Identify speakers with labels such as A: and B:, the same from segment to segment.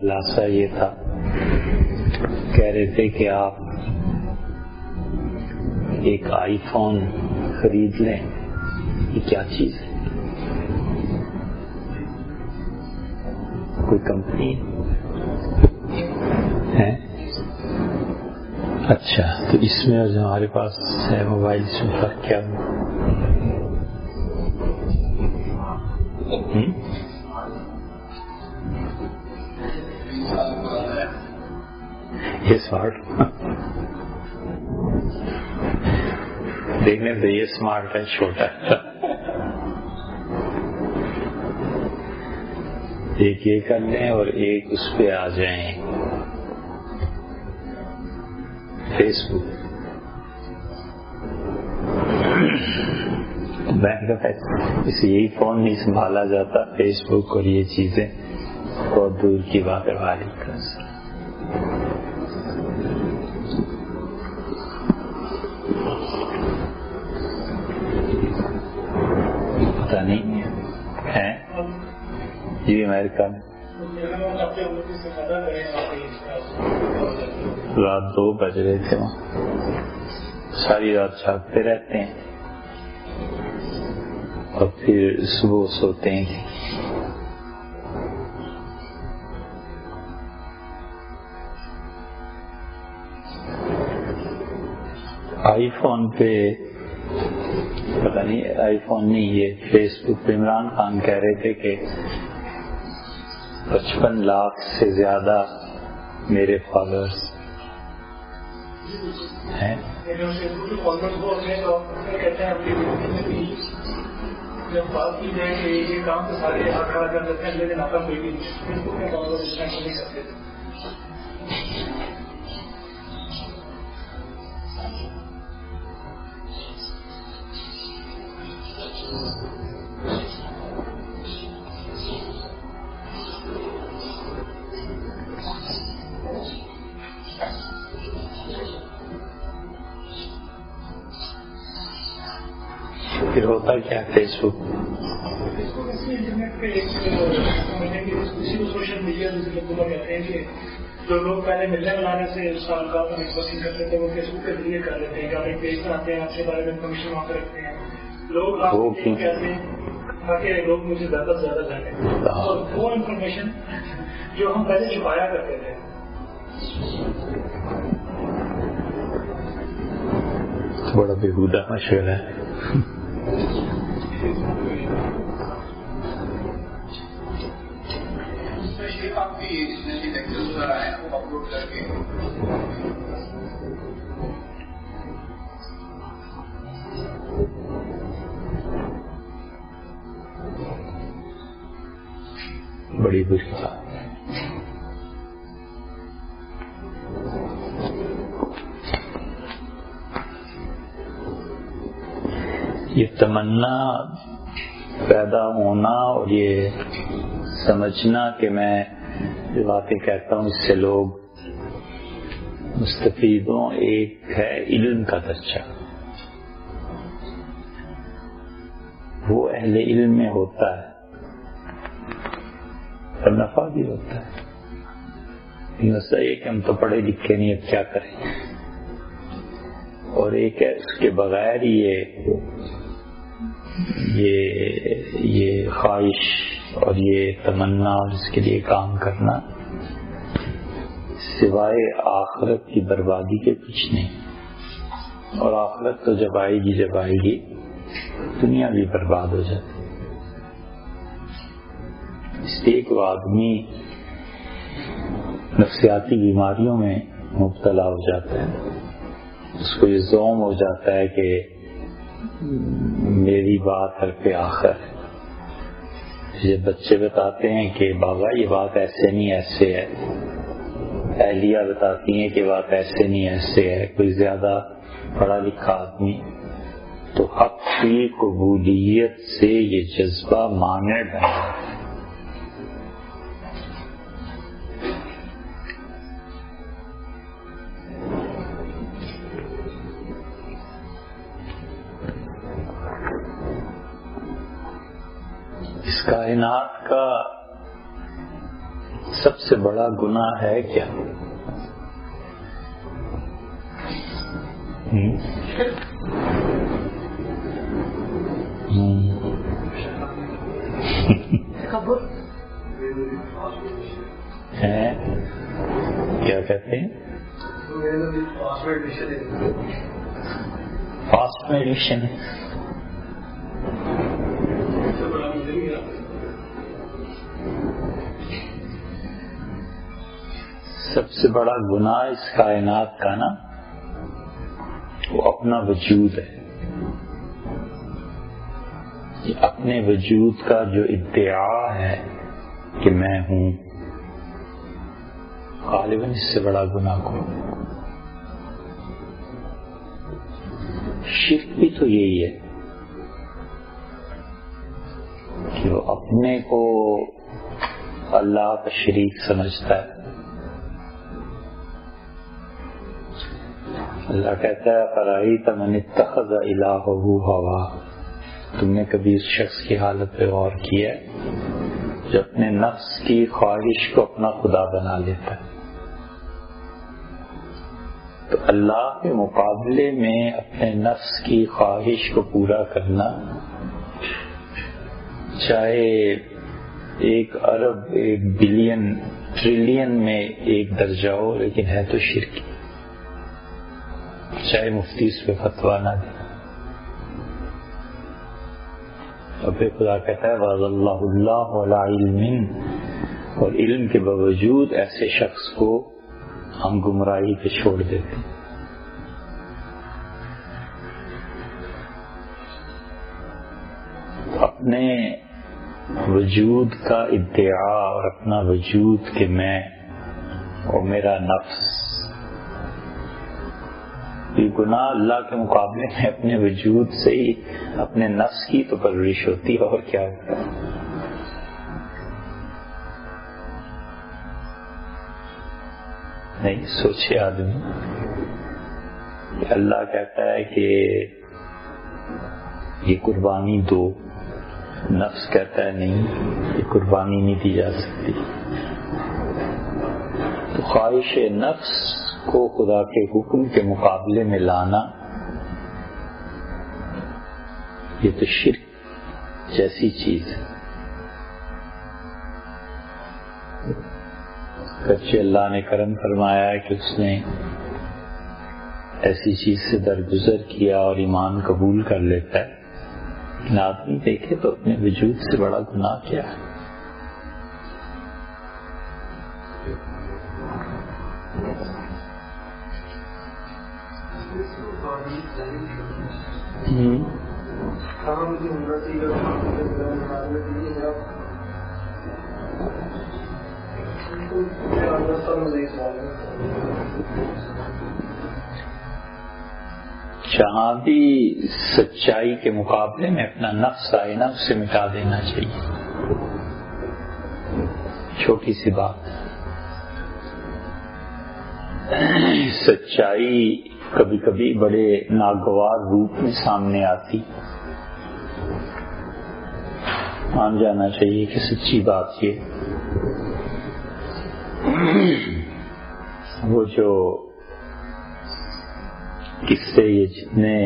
A: خلاصہ یہ تھا، کہہ رہے تھے کہ آپ ایک آئی فون خرید لیں، یہ کیا چیز ہے؟ کوئی کمپنی ہے؟ اچھا، تو اس میں اور جو ہمارے پاس ہے موبائل سے فرق کیا ہوا؟ یہ اسمارٹ دیکھنے تو یہ اسمارٹ ہے، چھوٹا ہے۔ ایک یہ کر لیں اور ایک اس پہ آ جائیں، فیس بک۔ بینک کا اسے یہی فون نہیں سنبھالا جاتا، فیس بک اور یہ چیزیں بہت دور کی بات ہے۔ وعلیکم السلام۔ پتہ نہیں ہے یہ امریکہ میں رات 2 بج رہے تھے، وہاں ساری رات جاگتے رہتے ہیں اور پھر صبح سوتے ہیں۔ آئی فون پہ پتہ نہیں، آئی فون نہیں، یہ فیس بک پہ عمران خان کہہ رہے تھے کہ 55 لاکھ سے زیادہ میرے فالوورز ہیں۔
B: جب بات کی جائے کہ یہ کام تو سارے ہاتھ کھڑا کر دیتے ہیں، لیکن آپ کوئی بھی نہیں کرتے۔
A: پھر ہوتا کیا فیس بک؟
B: انٹرنیٹ پہ ایک اسی کو سوشل میڈیا جسے لوگ کہتے ہیں کہ جو لوگ پہلے ملنے ملانے سے سال کا نیٹورکنگ کرتے تھے وہ فیس بک کے ذریعے کر لیتے ہیں کہ آپ ایک پیج بناتے ہیں، آپ کے بارے میں انفارمیشن وہاں پہ رکھتے ہیں، لوگ آپ کہتے ہیں تاکہ لوگ مجھے زیادہ سے زیادہ جانیں، اور وہ انفارمیشن جو ہم پہلے چھپایا کرتے تھے
A: بڑا بےہودہ مشورہ ہے۔ بڑی بری بات۔ یہ تمنا پیدا ہونا اور یہ سمجھنا کہ میں جو باتیں کہتا ہوں اس سے لوگ مستفید ہوں، ایک ہے علم کا درجہ، وہ اہل علم میں ہوتا ہے اور نفع بھی ہوتا ہے۔ مسئلہ یہ کہ ہم تو پڑھے لکھے نہیں، اب کیا کریں؟ اور ایک ہے اس کے بغیر یہ خواہش اور یہ تمنا اور اس کے لیے کام کرنا سوائے آخرت کی بربادی کے کچھ نہیں، اور آخرت تو جب آئے گی دنیا بھی برباد ہو جاتی۔ اس لیے ایک آدمی نفسیاتی بیماریوں میں مبتلا ہو جاتا ہے، اس کو یہ زوم ہو جاتا ہے کہ میری بات حرف آخر ہے۔ یہ بچے بتاتے ہیں کہ بابا یہ بات ایسے نہیں ایسے ہے، اہلیہ بتاتی ہیں کہ بات ایسے نہیں ایسے ہے، کوئی زیادہ پڑھا لکھا آدمی تو حق کی قبولیت سے یہ جذبہ مانع بن جاتا ہے۔ اس کائنات کا سب سے بڑا گناہ ہے کیا؟ کیا کہتے ہیں؟ Fast meditation. سب سے بڑا گناہ اس کائنات کا نا وہ اپنا وجود ہے. یہ اپنے وجود کا جو ادعا ہے کہ میں ہوں، غالباً اس سے بڑا گناہ کو. شرک بھی تو یہی ہے کہ وہ اپنے کو اللہ کا شریک سمجھتا ہے. اللہ کہتا ہے فرأیت من اتخذ الہہ ہوا. تم نے کبھی اس شخص کی حالت پہ غور کیا جو اپنے نفس کی خواہش کو اپنا خدا بنا لیتا ہے؟ تو اللہ کے مقابلے میں اپنے نفس کی خواہش کو پورا کرنا، چاہے 1 ارب 1 بلین ٹریلین میں 1 درجہ ہو، لیکن ہے تو شرک. چاہے مفتی اس پہ فتویٰ نہ دے. اور پھر خدا کہتا ہے وَأَضَلَّهُ اللَّهُ عَلَىٰ عِلْمٍ، اور علم کے باوجود ایسے شخص کو ہم گمراہی پہ چھوڑ دیتے ہیں. اپنے وجود کا ادعا اور اپنا وجود کہ میں اور میرا نفس، یہ گناہ اللہ کے مقابلے میں اپنے وجود سے ہی اپنے نفس کی تو پرورش ہوتی ہے، اور کیا ہوتا ہے. نہیں سوچے آدمی کہ اللہ کہتا ہے کہ یہ قربانی دو، نفس کہتا ہے نہیں یہ قربانی نہیں دی جا سکتی. تو خواہش نفس کو خدا کے حکم کے مقابلے میں لانا، یہ تو شرک جیسی چیز ہے. اگرچہ اللہ نے کرم فرمایا ہے کہ اس نے ایسی چیز سے درگزر کیا اور ایمان قبول کر لیتا ہے، لیکن آدمی دیکھے تو اپنے وجود سے بڑا گناہ کیا ہے. جہاں بھی سچائی کے مقابلے میں اپنا نفس آئے نا، اسے مٹا دینا چاہیے. چھوٹی سی بات، سچائی کبھی کبھی بڑے ناگوار روپ میں سامنے آتی، مان جانا چاہیے کہ سچی بات یہ. وہ جو قصے یہ جتنے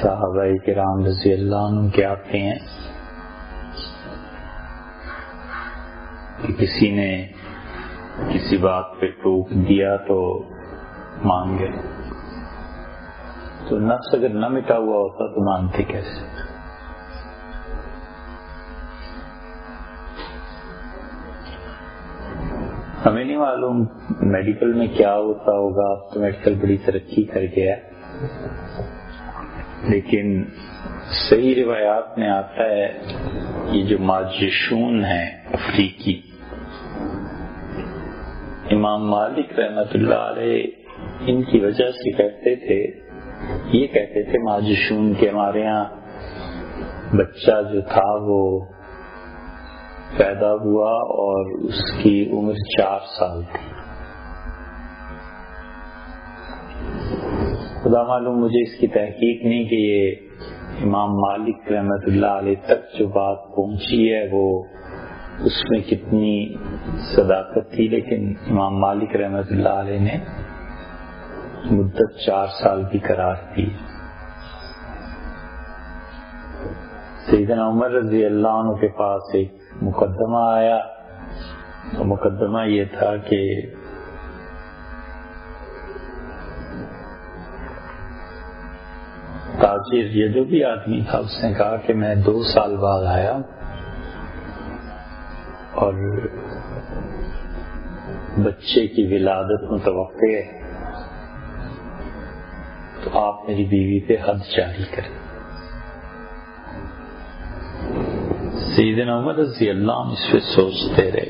A: صحابہ کرام رضی اللہ عنہ کے آتے ہیں کہ کسی نے کسی بات پہ ٹوک دیا تو مان گئے، تو نفس اگر نہ مٹا ہوا ہوتا تو مانتے کیسے؟ ہمیں نہیں معلوم میڈیکل میں کیا ہوتا ہوگا، اب تو میڈیکل بڑی ترقی کر گیا ہے، لیکن صحیح روایات میں آتا ہے یہ جو ماجشون ہیں افریقی، امام مالک رحمت اللہ علیہ ان کی وجہ سے کہتے تھے ماجشون کے ہمارے ہاں بچہ جو تھا وہ پیدا ہوا اور اس کی عمر 4 سال تھی. خدا معلوم مجھے اس کی تحقیق نہیں کہ یہ امام مالک رحمت اللہ علیہ تک جو بات پہنچی ہے وہ اس میں کتنی صداقت تھی، لیکن امام مالک رحمۃ اللہ علیہ نے مدت 4 سال کی قرار دی۔ سیدنا عمر رضی اللہ عنہ کے پاس ایک مقدمہ آیا، تو مقدمہ یہ تھا کہ تاجر یا جو بھی آدمی تھا اس نے کہا کہ میں 2 سال بعد آیا اور بچے کی ولادت متوقع ہے، تو آپ میری بیوی پہ حد جاری کریں۔ سیدنا عمر رضی اللہ عنہ اس پہ سوچتے رہے،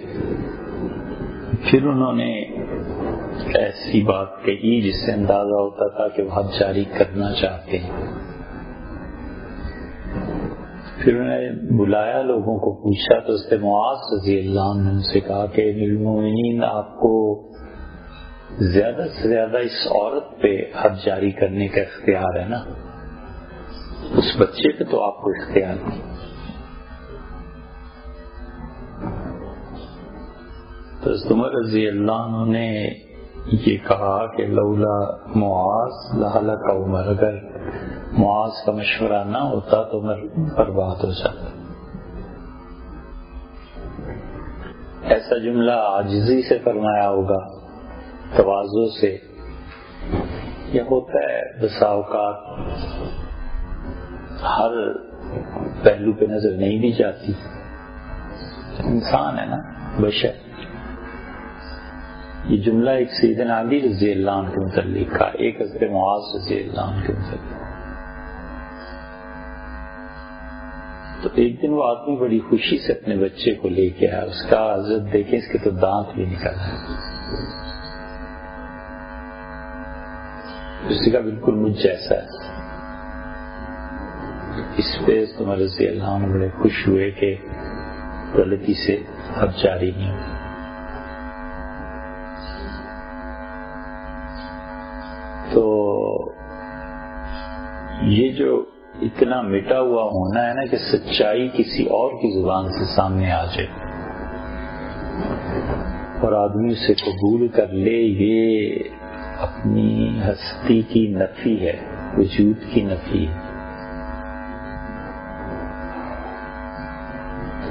A: پھر انہوں نے ایسی بات کہی جس سے اندازہ ہوتا تھا کہ وہ حد جاری کرنا چاہتے ہیں۔ پھر انہوں نے بلایا، لوگوں کو پوچھا، تو اس نے معاذ رضی اللہ عنہ سے کہا کہ امیر المومنین، آپ کو زیادہ سے زیادہ اس عورت پہ حد جاری کرنے کا اختیار ہے نا، اس بچے پہ تو آپ کو اختیار نہیں۔ تو عمر رضی اللہ عنہ نے یہ کہا کہ لولا معاذ لہلک عمر، اگر معاذ کا مشورہ نہ ہوتا تو عمر برباد ہو جاتا۔ ایسا جملہ عاجزی سے فرمایا ہوگا، تواضع سے، یہ ہوتا ہے بسا اوقات ہر پہلو پہ نظر نہیں دی جاتی، انسان ہے نا، بشر۔ یہ جملہ ایک سیدنا علی رضی اللہ عنہ کے متعلق کا، ایک حضرت معاذ رضی اللہ عنہ کے متعلق۔ تو ایک دن وہ آدمی بڑی خوشی سے اپنے بچے کو لے کے آیا، اس کا حضرت دیکھیں اس کے تو دانت بھی نکل آئے، اسی کا بالکل مجھ جیسا ہے۔ اس پہ عمر رضی اللہ عنہ بڑے خوش ہوئے کہ غلطی سے حد جاری نہیں ہوئی۔ تو یہ جو اتنا مٹا ہوا ہونا ہے نا کہ سچائی کسی اور کی زبان سے سامنے آ جائے اور آدمی اسے قبول کر لے، یہ اپنی ہستی کی نفی ہے، وجود کی نفی ہے،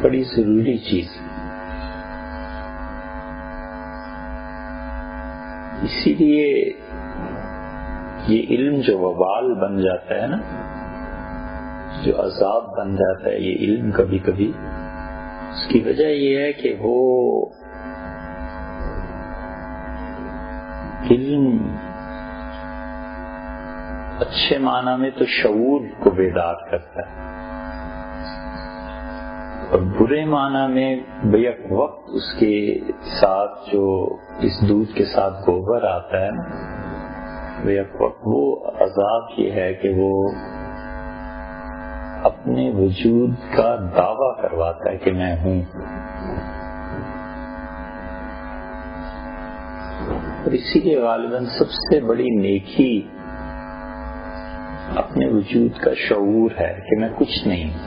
A: بڑی ضروری چیز۔ اسی لیے یہ علم جو وبال بن جاتا ہے نا، جو عذاب بن جاتا ہے یہ علم کبھی کبھی، اس کی وجہ یہ ہے کہ وہ علم اچھے معنی میں تو شعور کو بیدار کرتا ہے، اور برے معنی میں بیک وقت اس کے ساتھ جو اس دودھ کے ساتھ گوبر آتا ہے نا، بیک وقت وہ عذاب یہ ہے کہ وہ اپنے وجود کا دعویٰ کرواتا ہے کہ میں ہوں، اور اسی لیے غالباً سب سے بڑی نیکی اپنے وجود کا شعور ہے کہ میں کچھ نہیں ہوں۔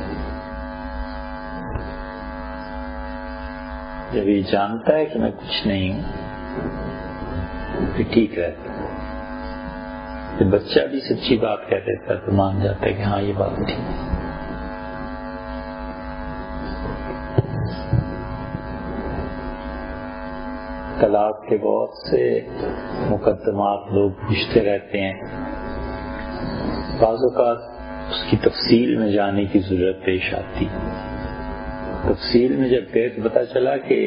A: جب یہ جانتا ہے کہ میں کچھ نہیں ہوں تو ٹھیک رہتا ہے۔ جب بچہ بھی سچی بات کہہ دیتا ہے تو مان جاتا ہے کہ ہاں یہ بات ٹھیک ہے۔ طلاق کے بہت سے مقدمات لوگ پوچھتے رہتے ہیں، بعض اوقات اس کی تفصیل میں جانے کی ضرورت پیش آتی۔ تفصیل میں جب گئے تو پتا چلا کہ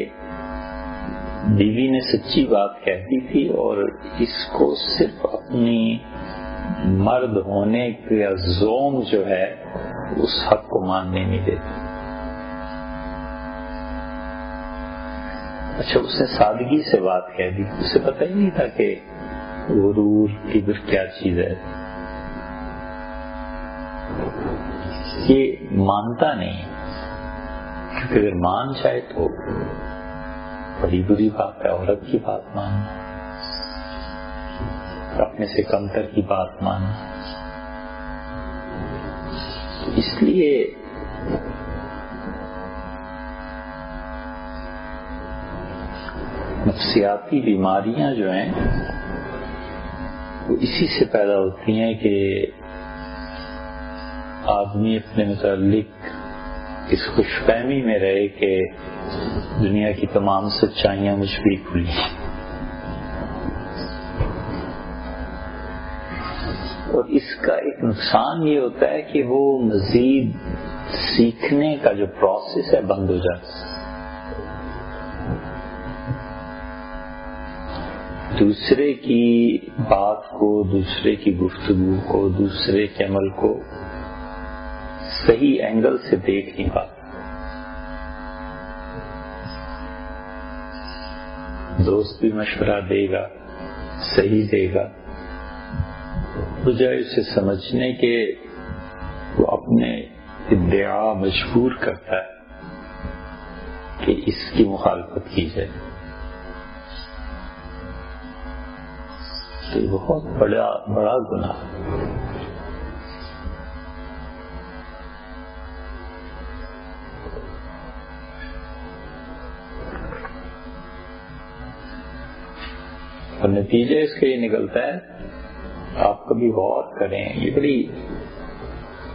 A: بیوی نے سچی بات کہہ دی تھی اور اس کو صرف اپنی مرد ہونے کا زوم جو ہے اس حق کو ماننے نہیں دیتی۔ اچھا، اس نے سادگی سے بات کہہ دی، اسے پتہ ہی نہیں تھا کہ غرور کبر کیا چیز ہے، یہ مانتا نہیں، کیونکہ اگر مان جائے تو بڑی بری بات ہے عورت کی بات ماننا، اپنے سے کمتر کی بات ماننا۔ اس لیے نفسیاتی بیماریاں جو ہیں وہ اسی سے پیدا ہوتی ہیں کہ آدمی اپنے متعلق اس خوش فہمی میں رہے کہ دنیا کی تمام سچائیاں مجھ پہ کھلی ہیں، اور اس کا ایک نقصان یہ ہوتا ہے کہ وہ مزید سیکھنے کا جو پروسیس ہے بند ہو جاتا ہے، دوسرے کی بات کو، دوسرے کی گفتگو کو، دوسرے کے عمل کو صحیح اینگل سے دیکھ نہیں پاتا۔ دوست بھی مشورہ دے گا، صحیح دے گا، بجائے اسے سمجھنے کے وہ اپنے ادعا مجبور کرتا ہے کہ اس کی مخالفت کی جائے، تو یہ بہت بڑا گناہ ہے۔ اور نتیجہ اس کا یہ نکلتا ہے، آپ کبھی غور کریں، یہ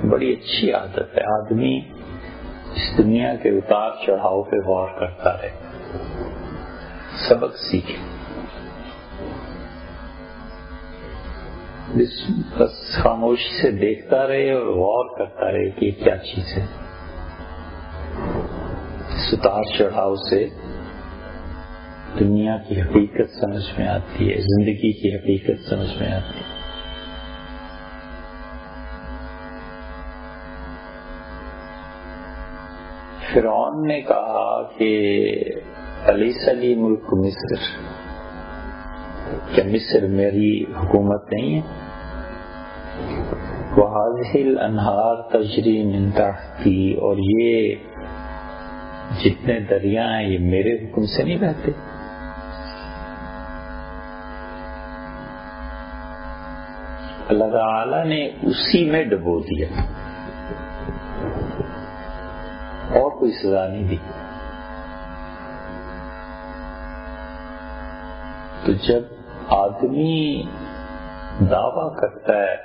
A: بڑی اچھی عادت ہے، آدمی اس دنیا کے اتار چڑھاؤ پہ غور کرتا رہے، سبق سیکھے، بس خاموشی سے دیکھتا رہے اور غور کرتا رہے کہ یہ کیا چیز ہے۔ اس اتار چڑھاؤ سے دنیا کی حقیقت سمجھ میں آتی ہے، زندگی کی حقیقت سمجھ میں آتی ہے۔ فرعون نے کہا کہ الیس لی ملک مصر، کیا مصر میری حکومت نہیں ہے؟ وَهَذِهِ الْأَنْهَارُ تَجْرِي مِنْ تَحْتِي، اور یہ جتنے دریا ہیں یہ میرے حکم سے نہیں بہتے۔ اللہ تعالی نے اسی میں ڈبو دیا اور کوئی سزا نہیں دی۔ تو جب آدمی دعویٰ کرتا ہے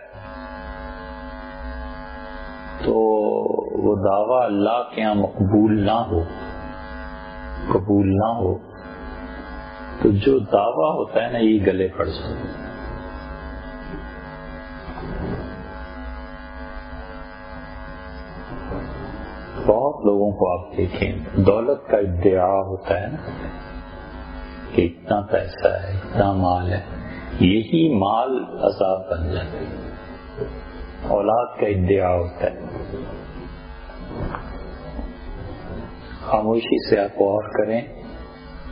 A: تو وہ دعویٰ اللہ کے یہاں مقبول نہ ہو، قبول نہ ہو، تو جو دعویٰ ہوتا ہے نا یہ گلے پڑ جاتا ہے۔ بہت لوگوں کو آپ دیکھیں، دولت کا ادعا ہوتا ہے نا کہ اتنا پیسہ ہے، اتنا مال ہے، یہی مال عذاب بن جاتا ہے۔ اولاد کا ادعا ہوتا ہے، خاموشی سے آپ غور کریں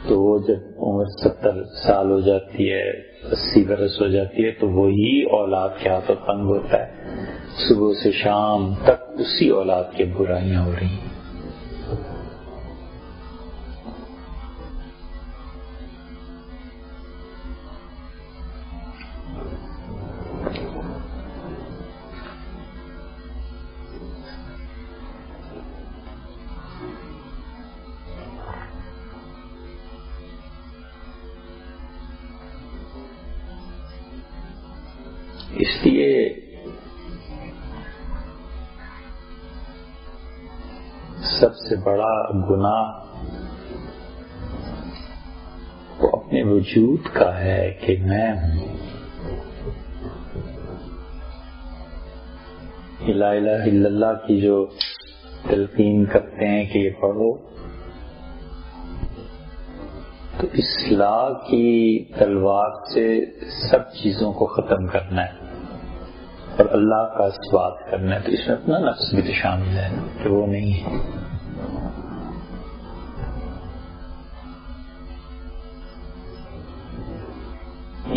A: تو وہ جب عمر 70 سال ہو جاتی ہے، 80 برس ہو جاتی ہے، تو وہی اولاد کے ہاتھوں تنگ ہوتا ہے، صبح سے شام تک اسی اولاد کی برائیاں ہو رہی ہیں۔ اس لیے سب سے بڑا گناہ وہ اپنے وجود کا ہے کہ میں ہوں۔ لا الہ الا اللہ کی جو تلقین کرتے ہیں کہ یہ پڑھو، تو اصلاح کی تلوار سے سب چیزوں کو ختم کرنا ہے اور اللہ کا اثبات کرنا ہے، تو اس میں اپنا نفس بھی تو شامل ہے کہ وہ نہیں ہے۔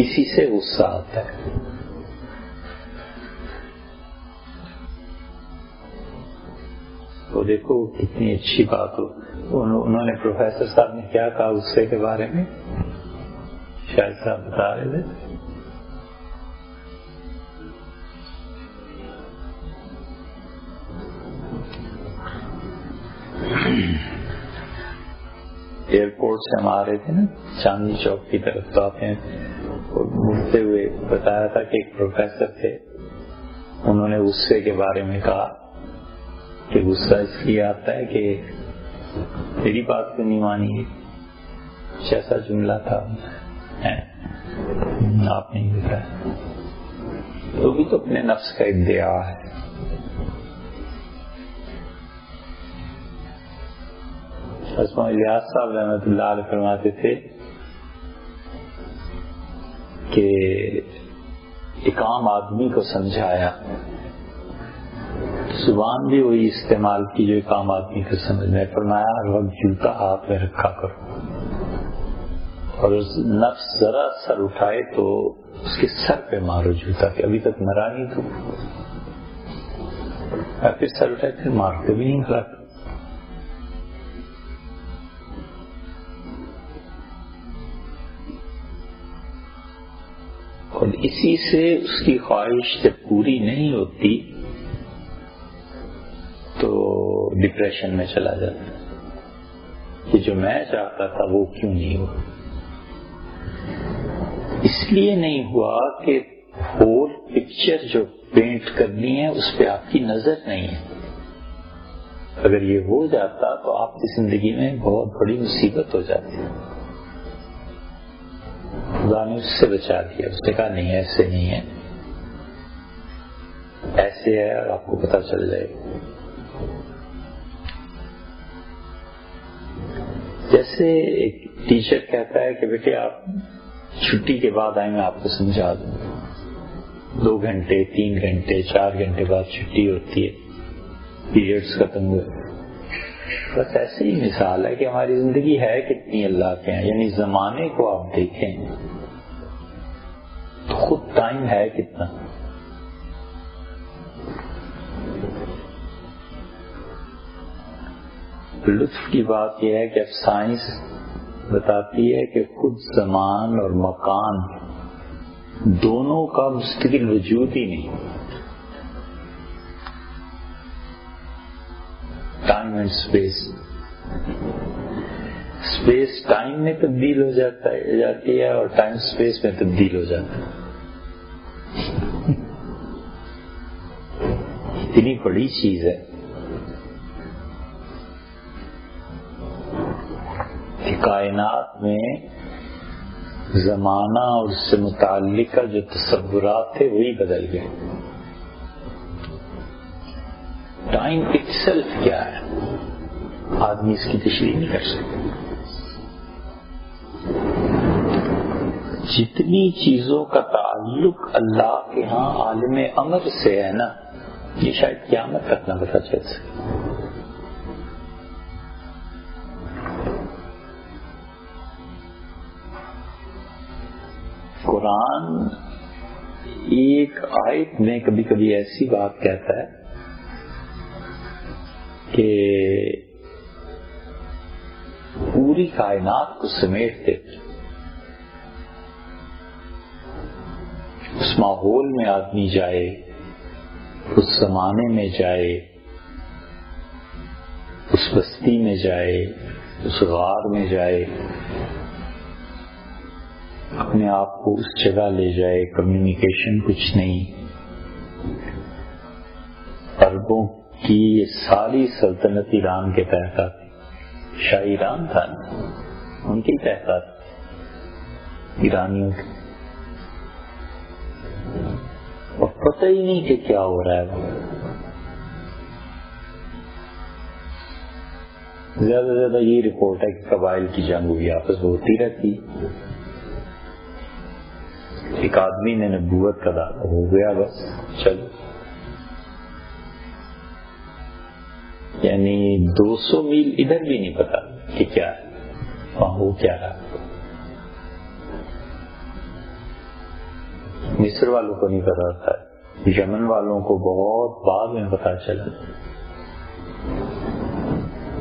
A: اسی سے غصہ آتا ہے۔ تو دیکھو کتنی اچھی بات ہو، انہوں نے پروفیسر صاحب نے کیا کہا غصے کے بارے میں، شاید صاحب بتا رہے تھے، ایئرپورٹ روڈ سے ہم آ رہے تھے نا چاندنی چوک کی طرف، تو آپ نے مڑتے ہوئے بتایا تھا کہ ایک پروفیسر تھے، انہوں نے غصے کے بارے میں کہا کہ غصہ اس لیے آتا ہے کہ میری بات کو نہیں مانی، ایسا جملہ تھا آپ نے بتایا، تو بھی تو اپنے نفس کا ادعا ہے۔ حضرت الیاس صاحب رحمۃ اللہ علیہ فرماتے تھے کہ ایک عام آدمی کو سمجھایا، زبان بھی وہی استعمال کی جو ایک عام آدمی کو سمجھ میں، فرمایا ہر وقت جوتا ہاتھ میں رکھا کرو، اور نفس ذرا سر اٹھائے تو اس کے سر پہ مارو جوتا، کہ ابھی تک مرا نہیں تو پھر سر اٹھائے پھر مارتے بھی نہیں کھلا۔ اور اسی سے اس کی خواہش جب پوری نہیں ہوتی تو ڈپریشن میں چلا جاتا ہے کہ جو میں چاہتا تھا وہ کیوں نہیں ہوا۔ اس لیے نہیں ہوا کہ ہول پکچر جو پینٹ کرنی ہے اس پہ آپ کی نظر نہیں ہے۔ اگر یہ ہو جاتا تو آپ کی زندگی میں بہت بڑی مصیبت ہو جاتی۔ خدا نے اس سے بچا دیا، اس نے کہا نہیں ایسے نہیں ہے، ایسے ہے، اور آپ کو پتہ چل جائے گا۔ جیسے ایک ٹیچر کہتا ہے کہ بیٹے آپ چھٹی کے بعد آئیں، میں آپ کو سمجھا دوں، 2 گھنٹے 3 گھنٹے 4 گھنٹے بعد چھٹی ہوتی ہے، پیریڈز ختم ہوئے۔ بس ایسے ہی مثال ہے کہ ہماری زندگی ہے کتنی اللہ کے ہیں، یعنی زمانے کو آپ دیکھیں تو خود ٹائم ہے کتنا۔ لطف کی بات یہ ہے کہ اب سائنس بتاتی ہے کہ خود زمان اور مکان دونوں کا مستقل وجود ہی نہیں، ٹائم اینڈ اسپیس ٹائم میں تبدیل ہو جاتی ہے اور ٹائم اسپیس میں تبدیل ہو جاتا ہے۔ اتنی بڑی چیز ہے کہ کائنات میں زمانہ اور اس سے متعلقہ جو تصورات تھے وہی بدل گئے۔ ٹائم اٹسیلف کیا ہے آدمی اس کی تشریح نہیں کر سکتا۔ جتنی چیزوں کا تعلق اللہ کے ہاں عالم امر سے ہے نا، یہ شاید قیامت تک نہ پتہ چل سکے۔ قرآن ایک آیت میں کبھی کبھی ایسی بات کہتا ہے کہ پوری کائنات کو سمیٹ دیتے، اس ماحول میں آدمی جائے، اس زمانے میں جائے، اس بستی میں جائے، اس غار میں جائے، اپنے آپ کو اس جگہ لے جائے، کمیونیکیشن کچھ نہیں، عربوں کی یہ ساری سلطنت ایران کے تحت آتی، شاہ ایران تھا نا، ان کی تحت آتی، ایرانیوں کی، اور پتہ ہی نہیں کہ کیا ہو رہا ہے۔ زیادہ سے زیادہ یہ رپورٹ ہے کہ قبائل کی جنگ ہوئی، آپس ہوتی رہتی، ایک آدمی نے نبوت کا دعویٰ ہو گیا، بس چلو، یعنی 200 میل ادھر بھی نہیں پتا کہ کیا ہے وہاں ہو کیا رہا۔ مصر والوں کو نہیں پتا ہوتا ہے، یمن والوں کو بہت بعد میں پتا چلا،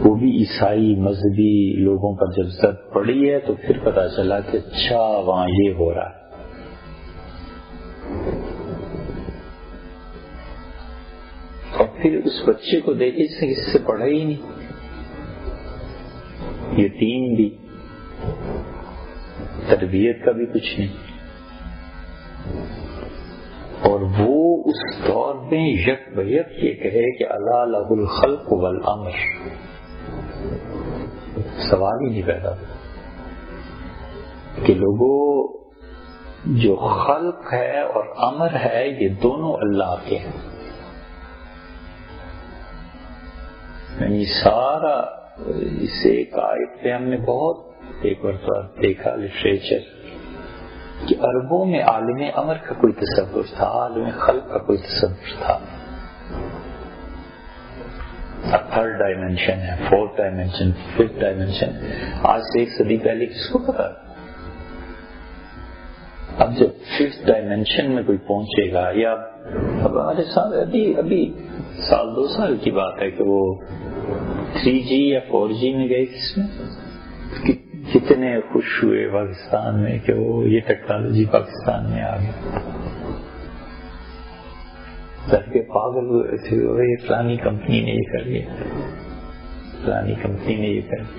A: وہ بھی عیسائی مذہبی لوگوں پر جب زد پڑی ہے تو پھر پتا چلا کہ اچھا وہاں یہ ہو رہا ہے۔ اور پھر اس بچے کو دیکھے جس نے کسی سے پڑھا ہی نہیں، یتیم بھی، تربیت کا بھی کچھ نہیں. اور وہ اس دور میں یک بیک یہ کہے کہ الا لہ الخلق والامر، سوال ہی نہیں پیدا کہ لوگوں جو خلق ہے اور امر ہے یہ دونوں اللہ کے ہیں. یعنی سارا اسے ایک آیت پہ ہم نے بہت ایک مرتبہ دیکھا لٹریچر کہ عربوں میں عالم امر کا کوئی تصور تھا، عالم خلق کا کوئی تصور تھا. تھرڈ ڈائمینشن ہے، فورتھ ڈائمینشن، ففتھ ڈائمینشن. آج سے ایک صدی پہلے کس کو پتا؟ اب جب ففتھ ڈائمینشن میں کوئی پہنچے گا، یا اب ہمارے ساتھ ابھی سال 2 سال کی بات ہے کہ وہ 3G یا 4G میں گئے، اس میں کتنے خوش ہوئے پاکستان میں کہ وہ یہ ٹیکنالوجی پاکستان میں آ گئی. کے پاگل ہوئے تھے، یہ فلانی کمپنی نے یہ کر لیا، فلانی کمپنی نے یہ کر لیا.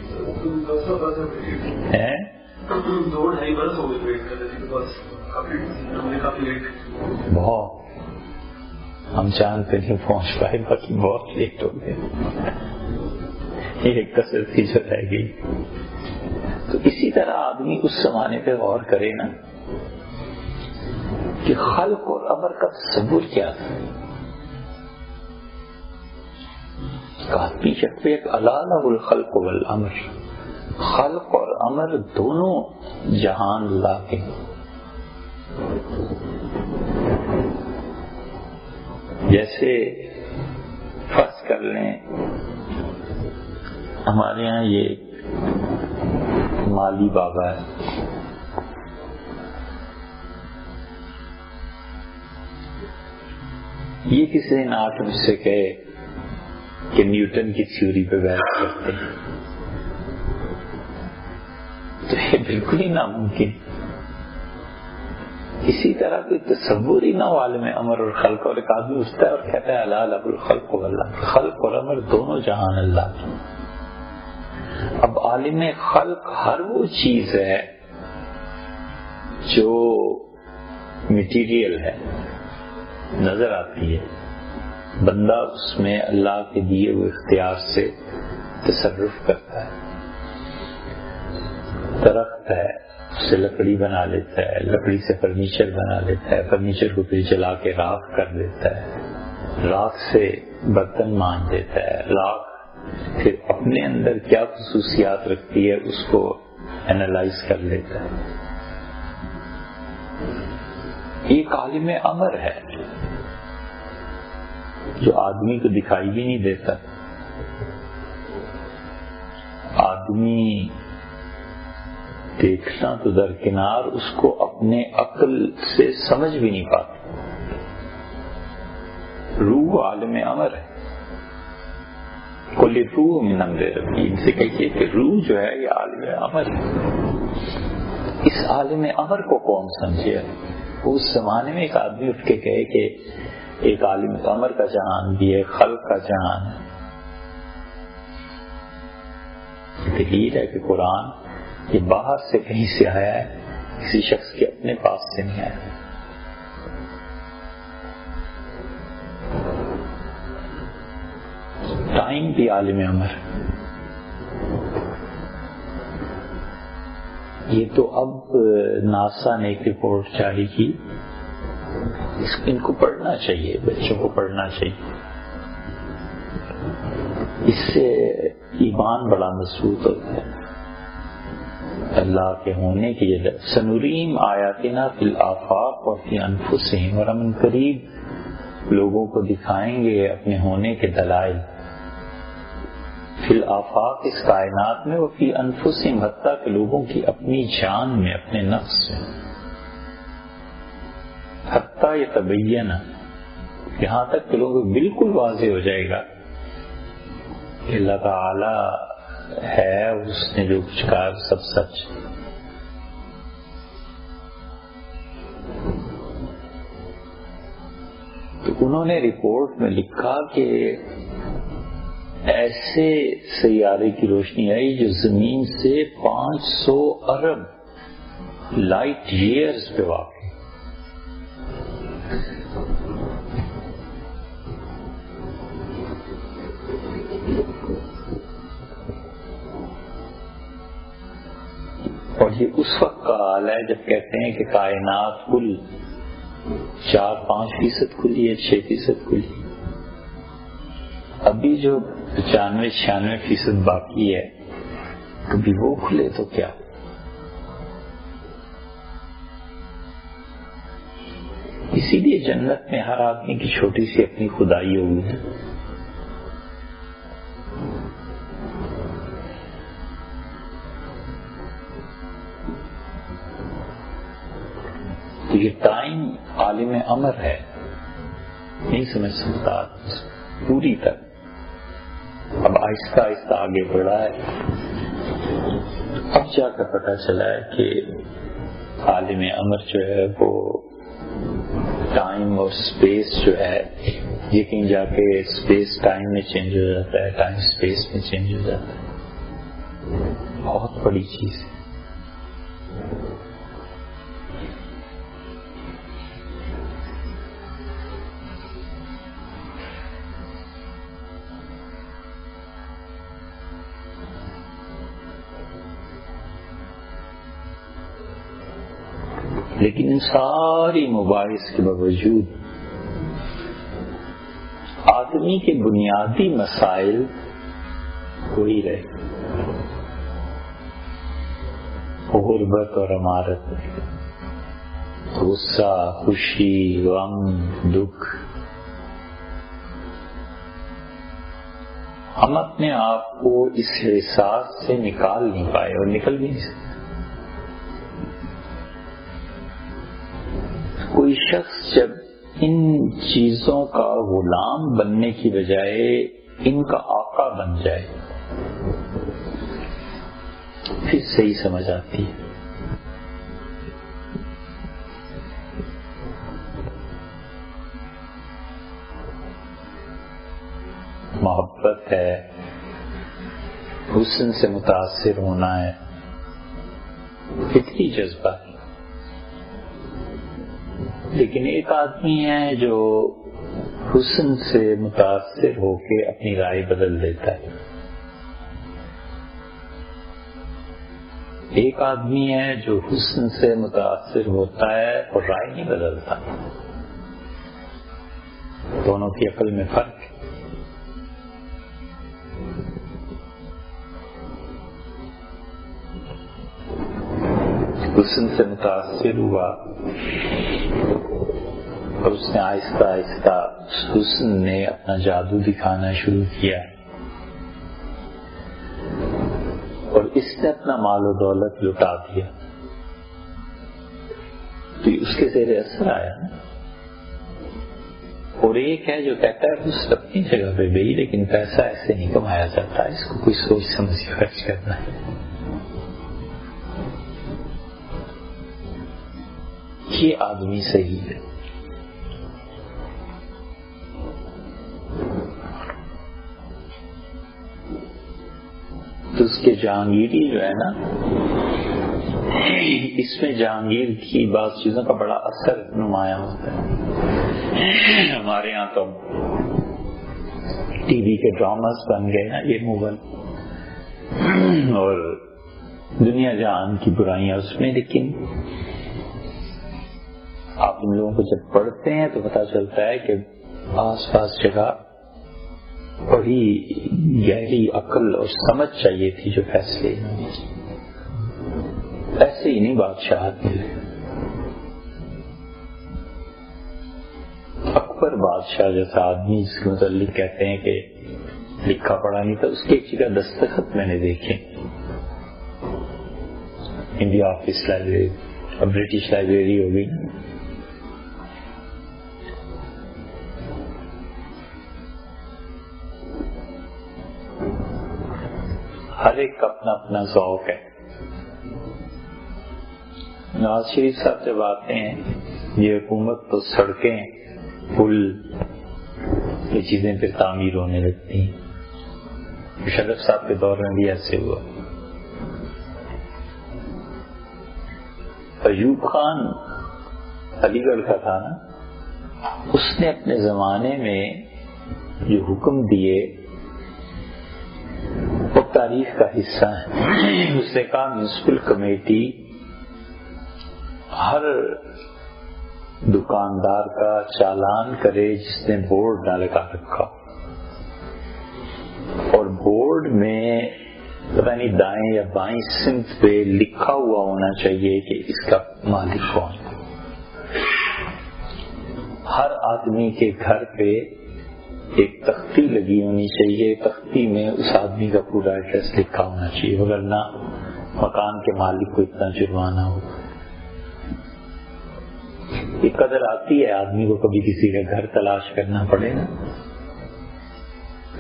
A: بہت ہم چاند پہ نہیں پہنچ پائے، باقی بہت لیٹ ہو گئے. ایک کثرت تھی جو رہ گئی. تو اسی طرح آدمی اس زمانے پہ غور کرے نا کہ خلق اور امر کا تصور کیا تھا. کافی شک ایک الا لہ الخلق والامر، خلق اور امر دونوں جہان اللہ کے. جیسے فرض کر لیں ہمارے ہاں یہ مالی بابا ہے، یہ کسی نے آٹھ مجھ سے کہے کہ نیوٹن کی تھیوری پہ بحث کرتے ہیں، تو یہ بالکل ہی ناممکن. اسی طرح کوئی تصور ہی نہ عالم امر اور خلق، اور ایک آدمی اٹھتا ہے اور کہتا ہے الا لہ الخلق والامر، خلق اور امر دونوں جہان اللہ کی. اب عالم خلق ہر وہ چیز ہے جو میٹیریل ہے، نظر آتی ہے، بندہ اس میں اللہ کے دیے ہوئے اختیار سے تصرف کرتا ہے. درخت ہے، اس سے لکڑی بنا لیتا ہے، لکڑی سے فرنیچر بنا لیتا ہے، فرنیچر کو پھر جلا کے راکھ کر دیتا ہے، راکھ سے برتن مانج دیتا ہے، راکھ پھر اپنے اندر کیا خصوصیات رکھتی ہے اس کو اینالائز کر لیتا ہے. ایک عالم امر ہے جو آدمی کو دکھائی بھی نہیں دیتا. آدمی دیکھنا تو درکنار، اس کو اپنے عقل سے سمجھ بھی نہیں پاتا. روح عالم امر ہے. کل روح من امر ربی، ان سے کہیے کہ روح جو ہے یہ عالم امر ہے. اس عالم امر کو کون سمجھے؟ اس زمانے میں ایک آدمی اٹھ کے کہے کہ ایک عالم امر کا جہان بھی ہے، خلق کا جہان ہے. دلیل ہے کہ قرآن یہ باہر سے کہیں سے آیا ہے، کسی شخص کے اپنے پاس سے نہیں آیا. ٹائم بھی عالم امر. یہ تو اب ناسا نے ایک رپورٹ جاری کی، ان کو پڑھنا چاہیے، بچوں کو پڑھنا چاہیے. اس سے ایمان بڑا مضبوط ہوتا ہے اللہ کے ہونے کی وجہ. سنوریم آیاتنا فی الآفاق وفی انفسہم، اور ہم قریب لوگوں کو دکھائیں گے اپنے ہونے کے دلائل. فی الآفاق اس کائنات میں، وفی انفسہم حتیٰ کہ لوگوں کی اپنی جان میں، اپنے نفس میں. حتیٰ یتبین، یہاں تک کہ لوگوں کو بالکل واضح ہو جائے گا کہ اللہ تعالی ہے، اس نے جو کچھ کہا سب سچ. تو انہوں نے رپورٹ میں لکھا کہ ایسے سیارے کی روشنی آئی جو زمین سے 500 ارب لائٹ ایئرز پہ واقع. اور یہ اس وقت کا حال ہے جب کہتے ہیں کہ کائنات کل 4-5% کھلی ہے، 6% کھلی. ابھی جو 95-96% باقی ہے، کبھی وہ کھلے تو کیا. اسی لیے جنت میں ہر آدمی کی چھوٹی سی اپنی خدائی ہوگی. تو یہ ٹائم عالم امر ہے، نہیں سمجھ سکتا پوری طرح. اب آہستہ آہستہ آگے بڑھا ہے. اب جا کر پتہ چلا ہے کہ عالم امر جو ہے وہ ٹائم اور اسپیس جو ہے یہ کہیں جا کے اسپیس ٹائم میں چینج ہو جاتا ہے، ٹائم اسپیس میں چینج ہو جاتا ہے. بہت بڑی چیز ہے. لیکن ان ساری مباحث کے باوجود آدمی کے بنیادی مسائل وہی رہے. غربت اور امارت، غصہ، خوشی، غم، دکھ. ہم اپنے آپ کو اس احساس سے نکال نہیں پائے اور نکل بھی نہیں سکتے. کوئی شخص جب ان چیزوں کا غلام بننے کی بجائے ان کا آقا بن جائے پھر صحیح سمجھ آتی ہے. محبت ہے، حسن سے متاثر ہونا ہے، فطری جذبہ ہے. لیکن ایک آدمی ہے جو حسن سے متاثر ہو کے اپنی رائے بدل دیتا ہے. ایک آدمی ہے جو حسن سے متاثر ہوتا ہے اور رائے نہیں بدلتا. دونوں کی عقل میں فرق ہے. حسن سے متاثر ہوا اور اس نے آہستہ آہستہ حسن نے اپنا جادو دکھانا شروع کیا اور اس نے اپنا مال و دولت لٹا دیا. تو اس کے زیر اثر آیا نا. اور ایک ہے جو کہتا ہے حسن اپنی جگہ پہ بھی، لیکن پیسہ ایسے نہیں کمایا جاتا، اس کو کوئی سوچ سمجھ کے خرچ کرنا ہے. یہ آدمی صحیح ہے. تو اس کے جہانگیری جو ہے نا، اس میں جہانگیر کی بعض چیزوں کا بڑا اثر نمایاں ہوتا ہے. ہمارے یہاں تو ٹی وی کے ڈراماز بن گئے نا یہ مغل، اور دنیا جہان کی برائیاں اس میں. لیکن آپ ان لوگوں کو جب پڑھتے ہیں تو پتہ چلتا ہے کہ آس پاس جگہ بڑی گہری عقل اور سمجھ چاہیے تھی جو فیصلے ایسے ہی نہیں بادشاہت ملے. اکبر بادشاہ جیسا آدمی جس کے متعلق کہتے ہیں کہ لکھا پڑھا نہیں تھا، اس کی ایک جگہ دستخط میں نے دیکھے. انڈیا آفس لائبریری، اب برٹش لائبریری ہو گئی. ہر ایک کا اپنا اپنا ذوق ہے. نواز شریف صاحب جب آتے ہیں یہ حکومت تو سڑکیں، پل، یہ چیزیں پھر تعمیر ہونے لگتی ہیں. مشرف صاحب کے دور میں بھی ایسے ہوا. ایوب خان علی گڑھ کا تھا نا، اس نے اپنے زمانے میں جو حکم دیے وہ تاریخ کا حصہ ہے. اس نے کہا میونسپل کمیٹی ہر دکاندار کا چالان کرے جس نے بورڈ نہ لگا رکھا، اور بورڈ میں پتہ نہیں دائیں یا بائیں سمت پہ لکھا ہوا ہونا چاہیے کہ اس کا مالک کون ہے. ہر آدمی کے گھر پہ ایک تختی لگی ہونی چاہیے، تختی میں اس آدمی کا پورا ایڈریس لکھا ہونا چاہیے، وگرنہ مکان کے مالک کو اتنا جرمانہ ہو. یہ قدر آتی ہے آدمی کو کبھی کسی کا گھر تلاش کرنا پڑے نا،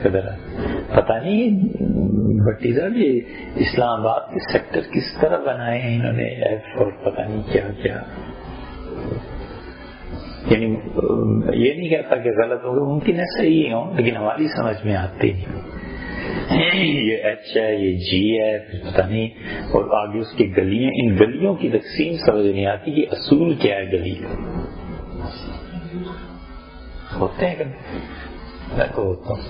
A: قدر پتہ نہیں بھٹی صاحب یہ اسلام آباد کے سیکٹر کس طرح بنائے ہیں انہوں نے، ایف اور پتہ نہیں کیا کیا. یعنی یہ نہیں کہتا کہ غلط ہوگا، ممکن ہے صحیح ہوں لیکن ہماری سمجھ میں آتی نہیں. یہ ایچ ہے، یہ جی ہے، پتہ نہیں، اور آگے اس کی گلیاں، ان گلیوں کی تقسیم سمجھ نہیں آتی کہ اصول کیا ہے گلی کا. ہوتے ہیں میں تو ہوتا ہوں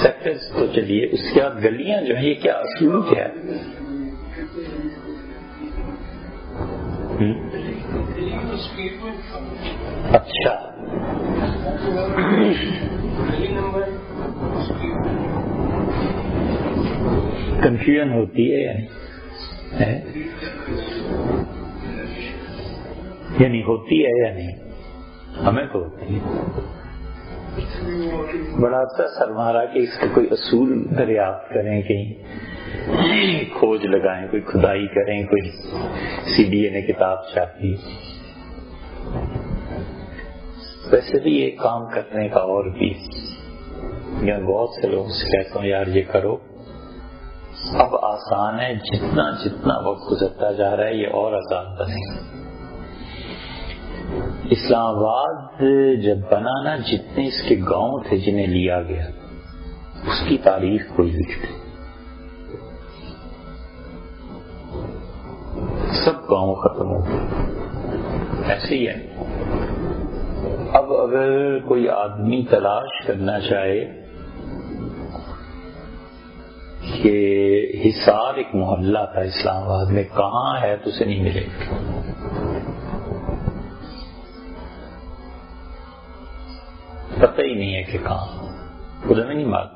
A: سیکٹرز تو چلیے، اس کے بعد گلیاں جو ہیں یہ کیا اصول کیا ہے؟ اچھا کنفیوژن ہوتی ہے یعنی ہوتی ہے یا نہیں؟ ہمیں تو ہوتی ہے. بڑا اچھا سر مارا کہ اس کا کوئی اصول دریافت کریں، کہیں کھوج لگائیں، کوئی کھدائی کریں، کوئی سی ڈی اے نے کتاب چھاپی. ویسے بھی یہ کام کرنے کا اور بھی میں بہت سے لوگوں سے کہتا ہوں یار یہ کرو، اب آسان ہے، جتنا جتنا وقت گزرتا جا رہا ہے یہ اور آسان بنے گا. اسلام آباد جب بنا نا، جتنے اس کے گاؤں تھے جنہیں لیا گیا اس کی تاریخ کوئی لکھتے، سب گاؤں ختم ہو گئے. ایسے ہی ہے. اب اگر کوئی آدمی تلاش کرنا چاہے کہ حصار ایک محلہ تھا اسلام آباد میں، کہاں ہے تو اسے نہیں ملے گا. پتہ ہی نہیں ہے کہ کہاں، خدا میں نہیں معلوم.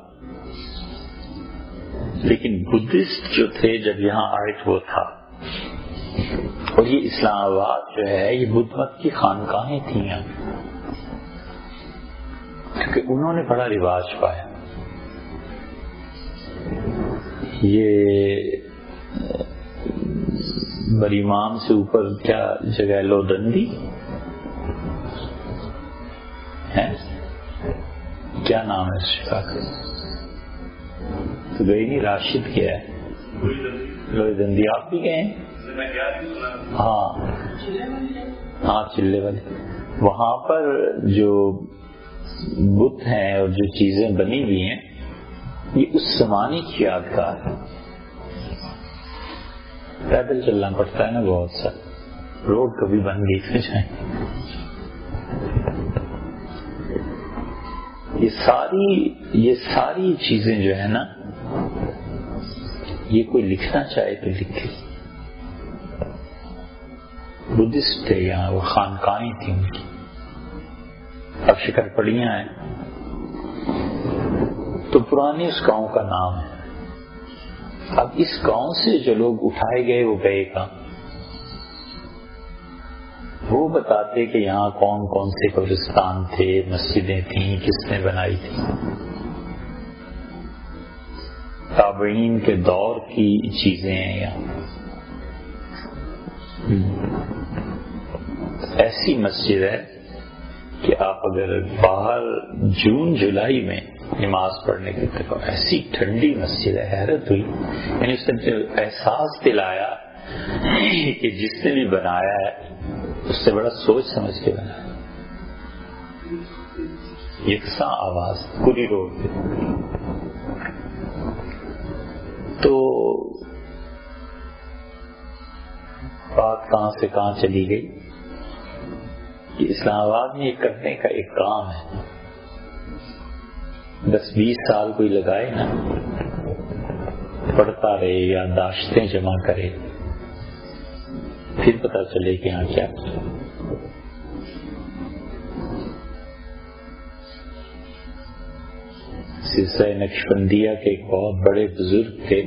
A: لیکن بدھسٹ جو تھے جب یہاں آئے وہ تھا. اور یہ اسلام آباد جو ہے یہ بدھ مت کی خانقاہیں تھیں یہاں، کیونکہ انہوں نے بڑا رواج پایا. یہ بریمام سے اوپر کیا جگہ ہے، لودندی ہے، کیا نام ہے اس جگہ کا؟ تو گئی نہیں، راشد کیا ہے، لودندی. آپ بھی گئے ہیں؟ ہاں چلے والے. وہاں پر جو بت ہیں اور جو چیزیں بنی ہوئی ہیں یہ اس زمانے کی یادگار ہے. پیدل چلنا پڑتا ہے نا بہت سا، روڈ کبھی بن گئی تو جائیں. یہ ساری چیزیں جو ہے نا، یہ کوئی لکھنا چاہے تو لکھے. بدھسٹ تھے یہاں، وہ خانقاہیں تھیں ان کی. اب شکر پڑیاں ہیں تو پرانی اس گاؤں کا نام ہے. اب اس گاؤں سے جو لوگ اٹھائے گئے وہ گئے کہاں؟ وہ بتاتے کہ یہاں کون کون سے قبرستان تھے، مسجدیں تھیں، کس نے بنائی تھی. تابعین کے دور کی چیزیں ہیں یہاں. ایسی مسجد ہے کہ آپ اگر باہر جون جولائی میں نماز پڑھنے کی طرف، ایسی ٹھنڈی مسجد ہے، حیرت ہوئی. یعنی اس نے احساس دلایا کہ جس نے بھی بنایا ہے اس سے بڑا سوچ سمجھ کے بنایا. یکساں آواز پوری روڈ پہ. تو بات کہاں سے کہاں چلی گئی کہ اسلام آباد میں یہ کرنے کا ایک کام ہے، 10-20 سال کوئی لگائے نا، پڑھتا رہے، یادداشتیں جمع کرے، پھر پتہ چلے کہ ہاں کیا سلسلہ نقشبندیہ کے ایک بہت بڑے بزرگ تھے،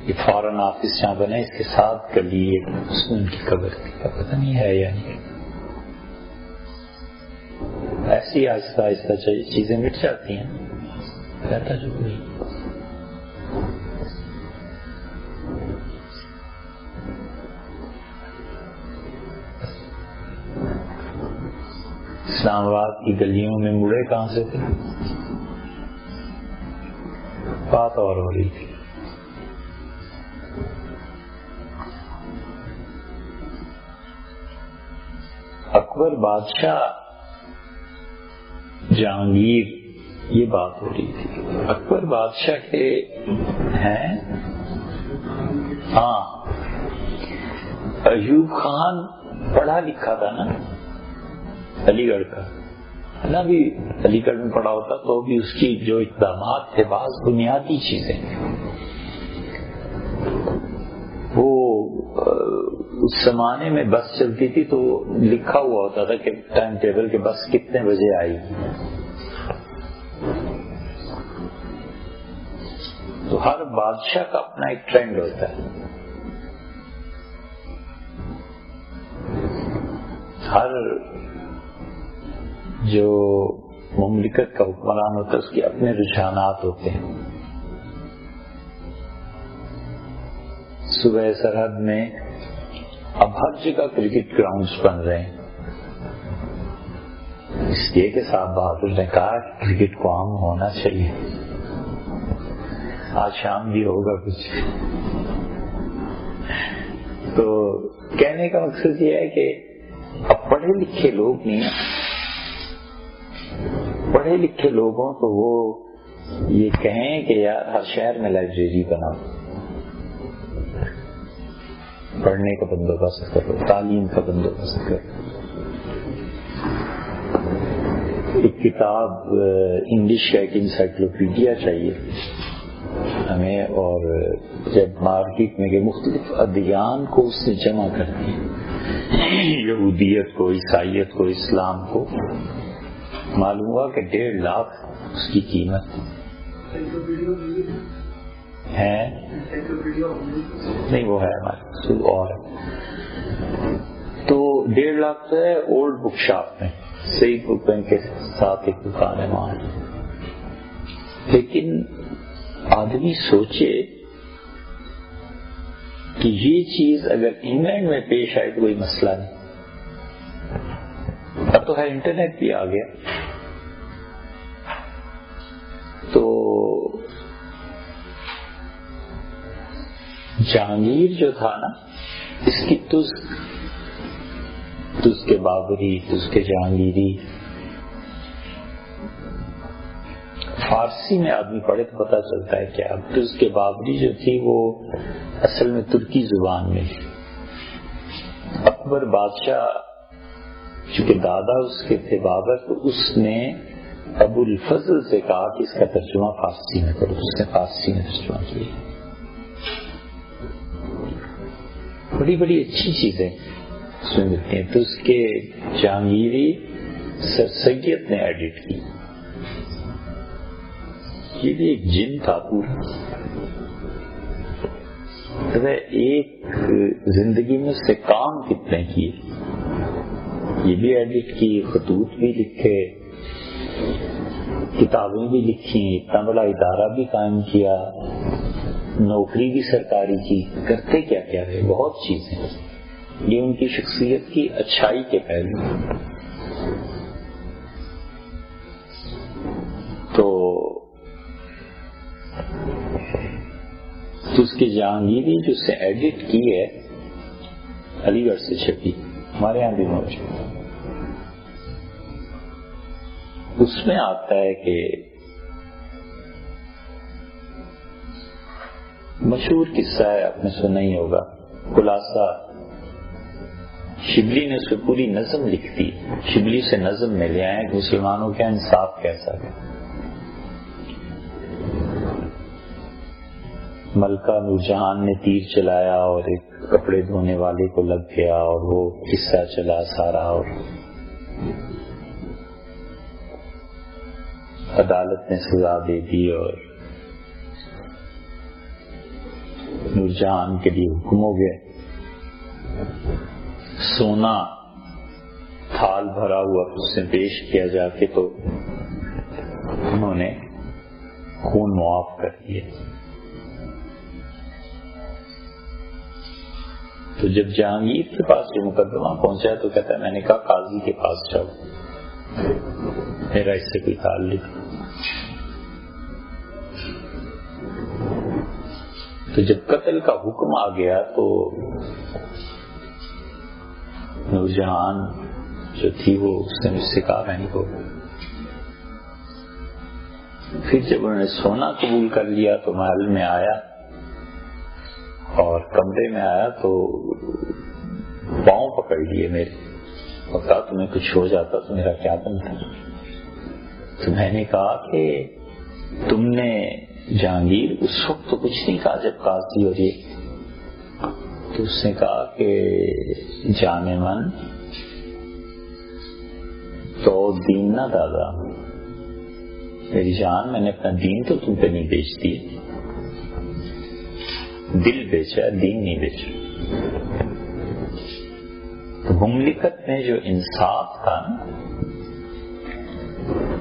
A: یہ فارن آفس جہاں بنا اس کے ساتھ گلی اس میں ان کی قبر تھی، پتہ نہیں ہے یا نہیں۔ ایسی آہستہ آہستہ چیزیں مٹ جاتی ہیں، کہتا جو کوئی۔ اسلام آباد کی گلیوں میں مڑے کہاں سے تھے؟ بات اور ہو رہی تھی۔ اکبر بادشاہ جہانگیر، یہ بات ہو رہی تھی۔ اکبر بادشاہ کے ہیں، ہاں، ایوب خان پڑھا لکھا تھا نا، علی گڑھ کا نہ بھی علی گڑھ میں پڑھا ہوتا تو بھی اس کی جو اقدامات تھے بعض بنیادی چیزیں وہ اس زمانے میں بس چلتی تھی تو لکھا ہوا ہوتا تھا کہ ٹائم ٹیبل کے بس کتنے بجے آئی گی، تو ہر بادشاہ کا اپنا ایک ٹرینڈ ہوتا ہے، ہر جو مملکت کا حکمران ہوتا ہے اس کے اپنے رجحانات ہوتے ہیں۔ صوبہ سرحد میں اب ہر جگہ کرکٹ گراؤنڈز بن رہے ہیں، اس لیے کہ صاحب بہادر نے کہا کہ کرکٹ کو عام ہونا چاہیے، آج شام بھی ہوگا کچھ۔ تو کہنے کا مقصد یہ ہے کہ اب پڑھے لکھے لوگ نہیں ہیں، پڑھے لکھے لوگوں تو وہ یہ کہیں کہ یار ہر شہر میں لائبریری بناؤ، پڑھنے کا بندوبست کرو، تعلیم کا بندوبست کرو۔ ایک کتاب انگلش کا ایک انسائکلوپیڈیا چاہیے ہمیں، اور جب مارکیٹ میں مختلف ادیان کو اس نے جمع کر دیا، یہودیت کو، عیسائیت کو، اسلام کو، معلوم ہوا کہ 1.5 لاکھ اس کی قیمت ہے، نہیں وہ ہے ہمارے اور تو 1.5 لاکھ تو ہے اولڈ بک شاپ میں، صحیح بک بینک کے ساتھ ایک دکان ہے وہاں، لیکن آدمی سوچے کہ یہ چیز اگر انگلینڈ میں پیش آئے تو کوئی مسئلہ نہیں، اب تو ہے انٹرنیٹ بھی آ گیا، تو جہانگیر جو تھا نا اس کی تز کے بابری، تز کے جہانگیری، فارسی میں آدمی پڑھے تو پتہ چلتا ہے کیا۔ تز کے بابری جو تھی وہ اصل میں ترکی زبان میں تھی۔ اکبر بادشاہ چونکہ دادا اس کے تھے بابر، تو اس نے ابو الفضل سے کہا کہ اس کا ترجمہ فارسی میں کرو، اس نے فارسی میں ترجمہ کیا۔ بڑی بڑی اچھی چیزیں اس میں ملتی ہیں۔ تو اس کے جہانگیری سر سید نے ایڈٹ کی، یہ بھی ایک جن تھا پورا، ایک زندگی میں اس سے کام کتنے کیے، یہ بھی ایڈٹ کی، خطوط بھی لکھے، کتابیں بھی لکھی، اتنا بڑا ادارہ بھی قائم کیا، نوکری بھی سرکاری کی، کرتے کیا کیا رہے، بہت چیزیں، یہ ان کی شخصیت کی اچھائی کے پہلو۔ تو اس کی جہانگیری جو سے ایڈٹ کی ہے علی گڑھ سے چھپی، ہمارے یہاں بھی موجود، اس میں آتا ہے کہ مشہور قصہ ہے، آپ نے سنا ہی ہوگا، خلاصہ شبلی نے اس پہ پوری نظم لکھ دی. شبلی سے نظم میں لے آئے کہ مسلمانوں کا انصاف کیسا ہے. ملکہ نور جہان نے تیر چلایا اور ایک کپڑے دھونے والے کو لگ گیا اور وہ قصہ چلا سارا, اور عدالت نے سزا دے دی اور نور جہان کے لیے حکم ہو گئے. سونا تھال بھرا ہوا اس نے پیش کیا جا کے, تو انہوں نے خون معاف کر دیے. تو جب جہانگیر کے پاس یہ مقدمہ پہنچا تو کہتا ہے میں نے کہا قاضی کے پاس جاؤ, میرا اس سے کوئی تعلق. تو جب قتل کا حکم آ گیا تو نور جہان جو تھی وہ اس نے مجھ سے کہا میں کو. پھر جب انہوں نے سونا قبول کر لیا تو محل میں آیا اور کمرے میں آیا تو پاؤں پکڑ لیے میرے اور کہا تمہیں کچھ ہو جاتا تو میرا کیا بنتا. تو میں نے کہا کہ تم نے جہانگیر اس وقت تو کچھ نہیں کہا جب قاضی ہو رہی. تو اس نے کہا کہ جان من تو دین نہ دادا, میری جان میں نے اپنا دین تو تم پہ نہیں بیچ دیے, دل بیچا دین نہیں بیچا. تو مملکت میں جو انصاف تھا نا,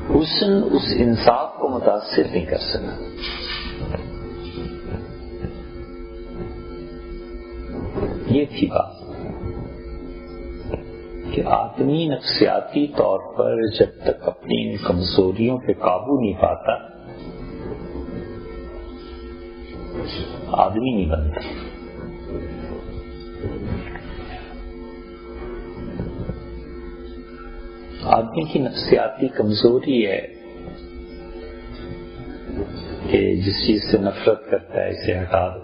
A: حسن اس انصاف کو متاثر نہیں کر سکا. یہ تھی بات کہ آدمی نفسیاتی طور پر جب تک اپنی ان کمزوریوں پہ قابو نہیں پاتا آدمی نہیں بنتا. آدمی کی نفسیاتی کمزوری ہے کہ جس چیز سے نفرت کرتا ہے اسے ہٹا دو,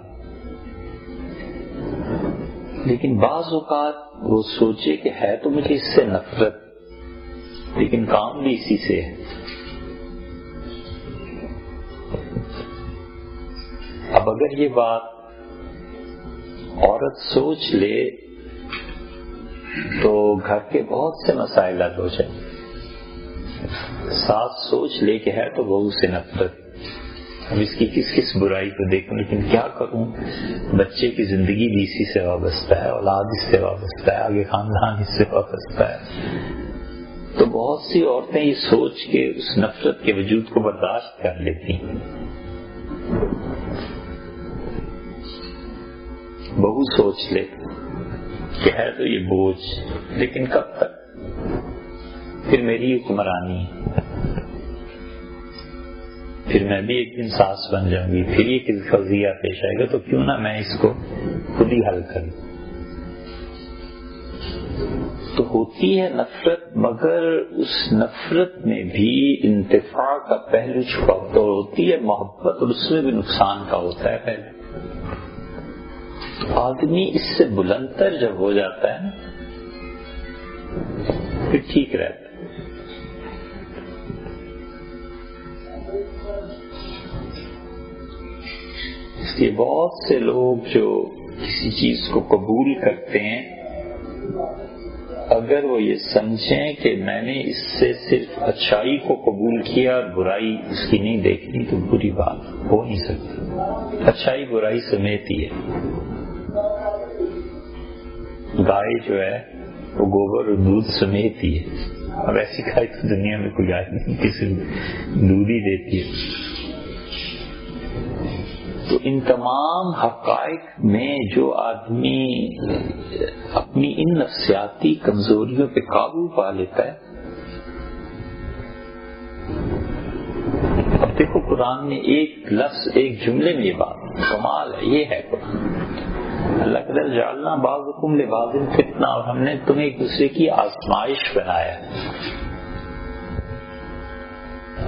A: لیکن بعض اوقات وہ سوچے کہ ہے تو مجھے اس سے نفرت لیکن کام بھی اسی سے ہے. اب اگر یہ بات عورت سوچ لے تو گھر کے بہت سے مسائل حل ہو جائیں. ساس سوچ لے کہ ہے تو بہو سے نفرت, اب اس کی کس کس برائی کو دیکھوں, لیکن کیا کروں, بچے کی زندگی بھی اسی سے وابستہ ہے, اولاد اس سے وابستہ ہے, آگے خاندان اس سے وابستہ ہے. تو بہت سی عورتیں یہ سوچ کے اس نفرت کے وجود کو برداشت کر لیتی ہیں. بہو سوچ لے کہ ہے تو یہ بوجھ, لیکن کب تک, پھر میری حکمرانی, پھر میں بھی ایک دن ساس بن جاؤں گی, پھر یہ کس قضیہ پیش آئے گا, تو کیوں نہ میں اس کو خود ہی حل کروں. تو ہوتی ہے نفرت, مگر اس نفرت میں بھی انتفاع کا پہلو چھپا ہوتا, ہوتی ہے محبت اور اس میں بھی نقصان کا ہوتا ہے پہلے. آدمی اس سے بلندتر جب ہو جاتا ہے نا پھر ٹھیک رہتا ہے. اس لیے بہت سے لوگ جو کسی چیز کو قبول کرتے ہیں, اگر وہ یہ سمجھیں کہ میں نے اس سے صرف اچھائی کو قبول کیا اور برائی اس کی نہیں دیکھنی, تو بری بات ہو نہیں سکتی. اچھائی برائی سمیت ہی ہے. گائے جو ہے وہ گوبر اور دودھ سمیت ہی ہے. اب ایسی گائے تو دنیا میں کوئی گائے نہیں, کسی دودھ ہی دیتی ہے. تو ان تمام حقائق میں جو آدمی اپنی ان نفسیاتی کمزوریوں پہ قابو پا لیتا ہے. اب دیکھو قرآن نے ایک لفظ ایک جملے میں یہ بات کمال ہے, یہ ہے قرآن. اللہ کے در جعلنا بعضکم لبعض فتنہ, اور ہم نے تمہیں ایک دوسرے کی آزمائش بنایا ہے.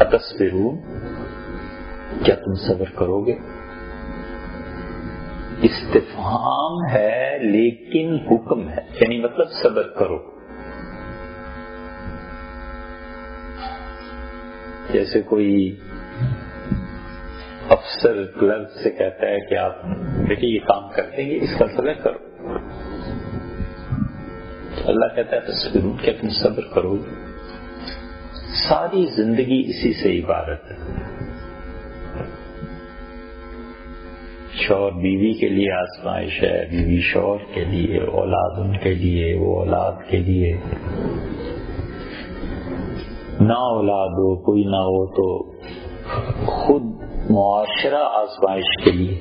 A: اتصبرون, کیا تم صبر کرو گے؟ استفہام ہے لیکن حکم ہے، یعنی مطلب صبر کرو. جیسے کوئی افسر کلرک سے کہتا ہے کہ آپ بیٹے یہ کام کر دیں گے، اس کا صبر کرو. اللہ کہتا ہے تصویر کہ تم صبر کرو. ساری زندگی اسی سے عبارت ہے. شوہر بیوی کے لیے آزمائش ہے، بیوی شوہر کے لیے، اولاد ان کے لیے، وہ اولاد کے لیے. نہ اولاد ہو، کوئی نہ ہو تو خود معاشرہ آزمائش کے لیے.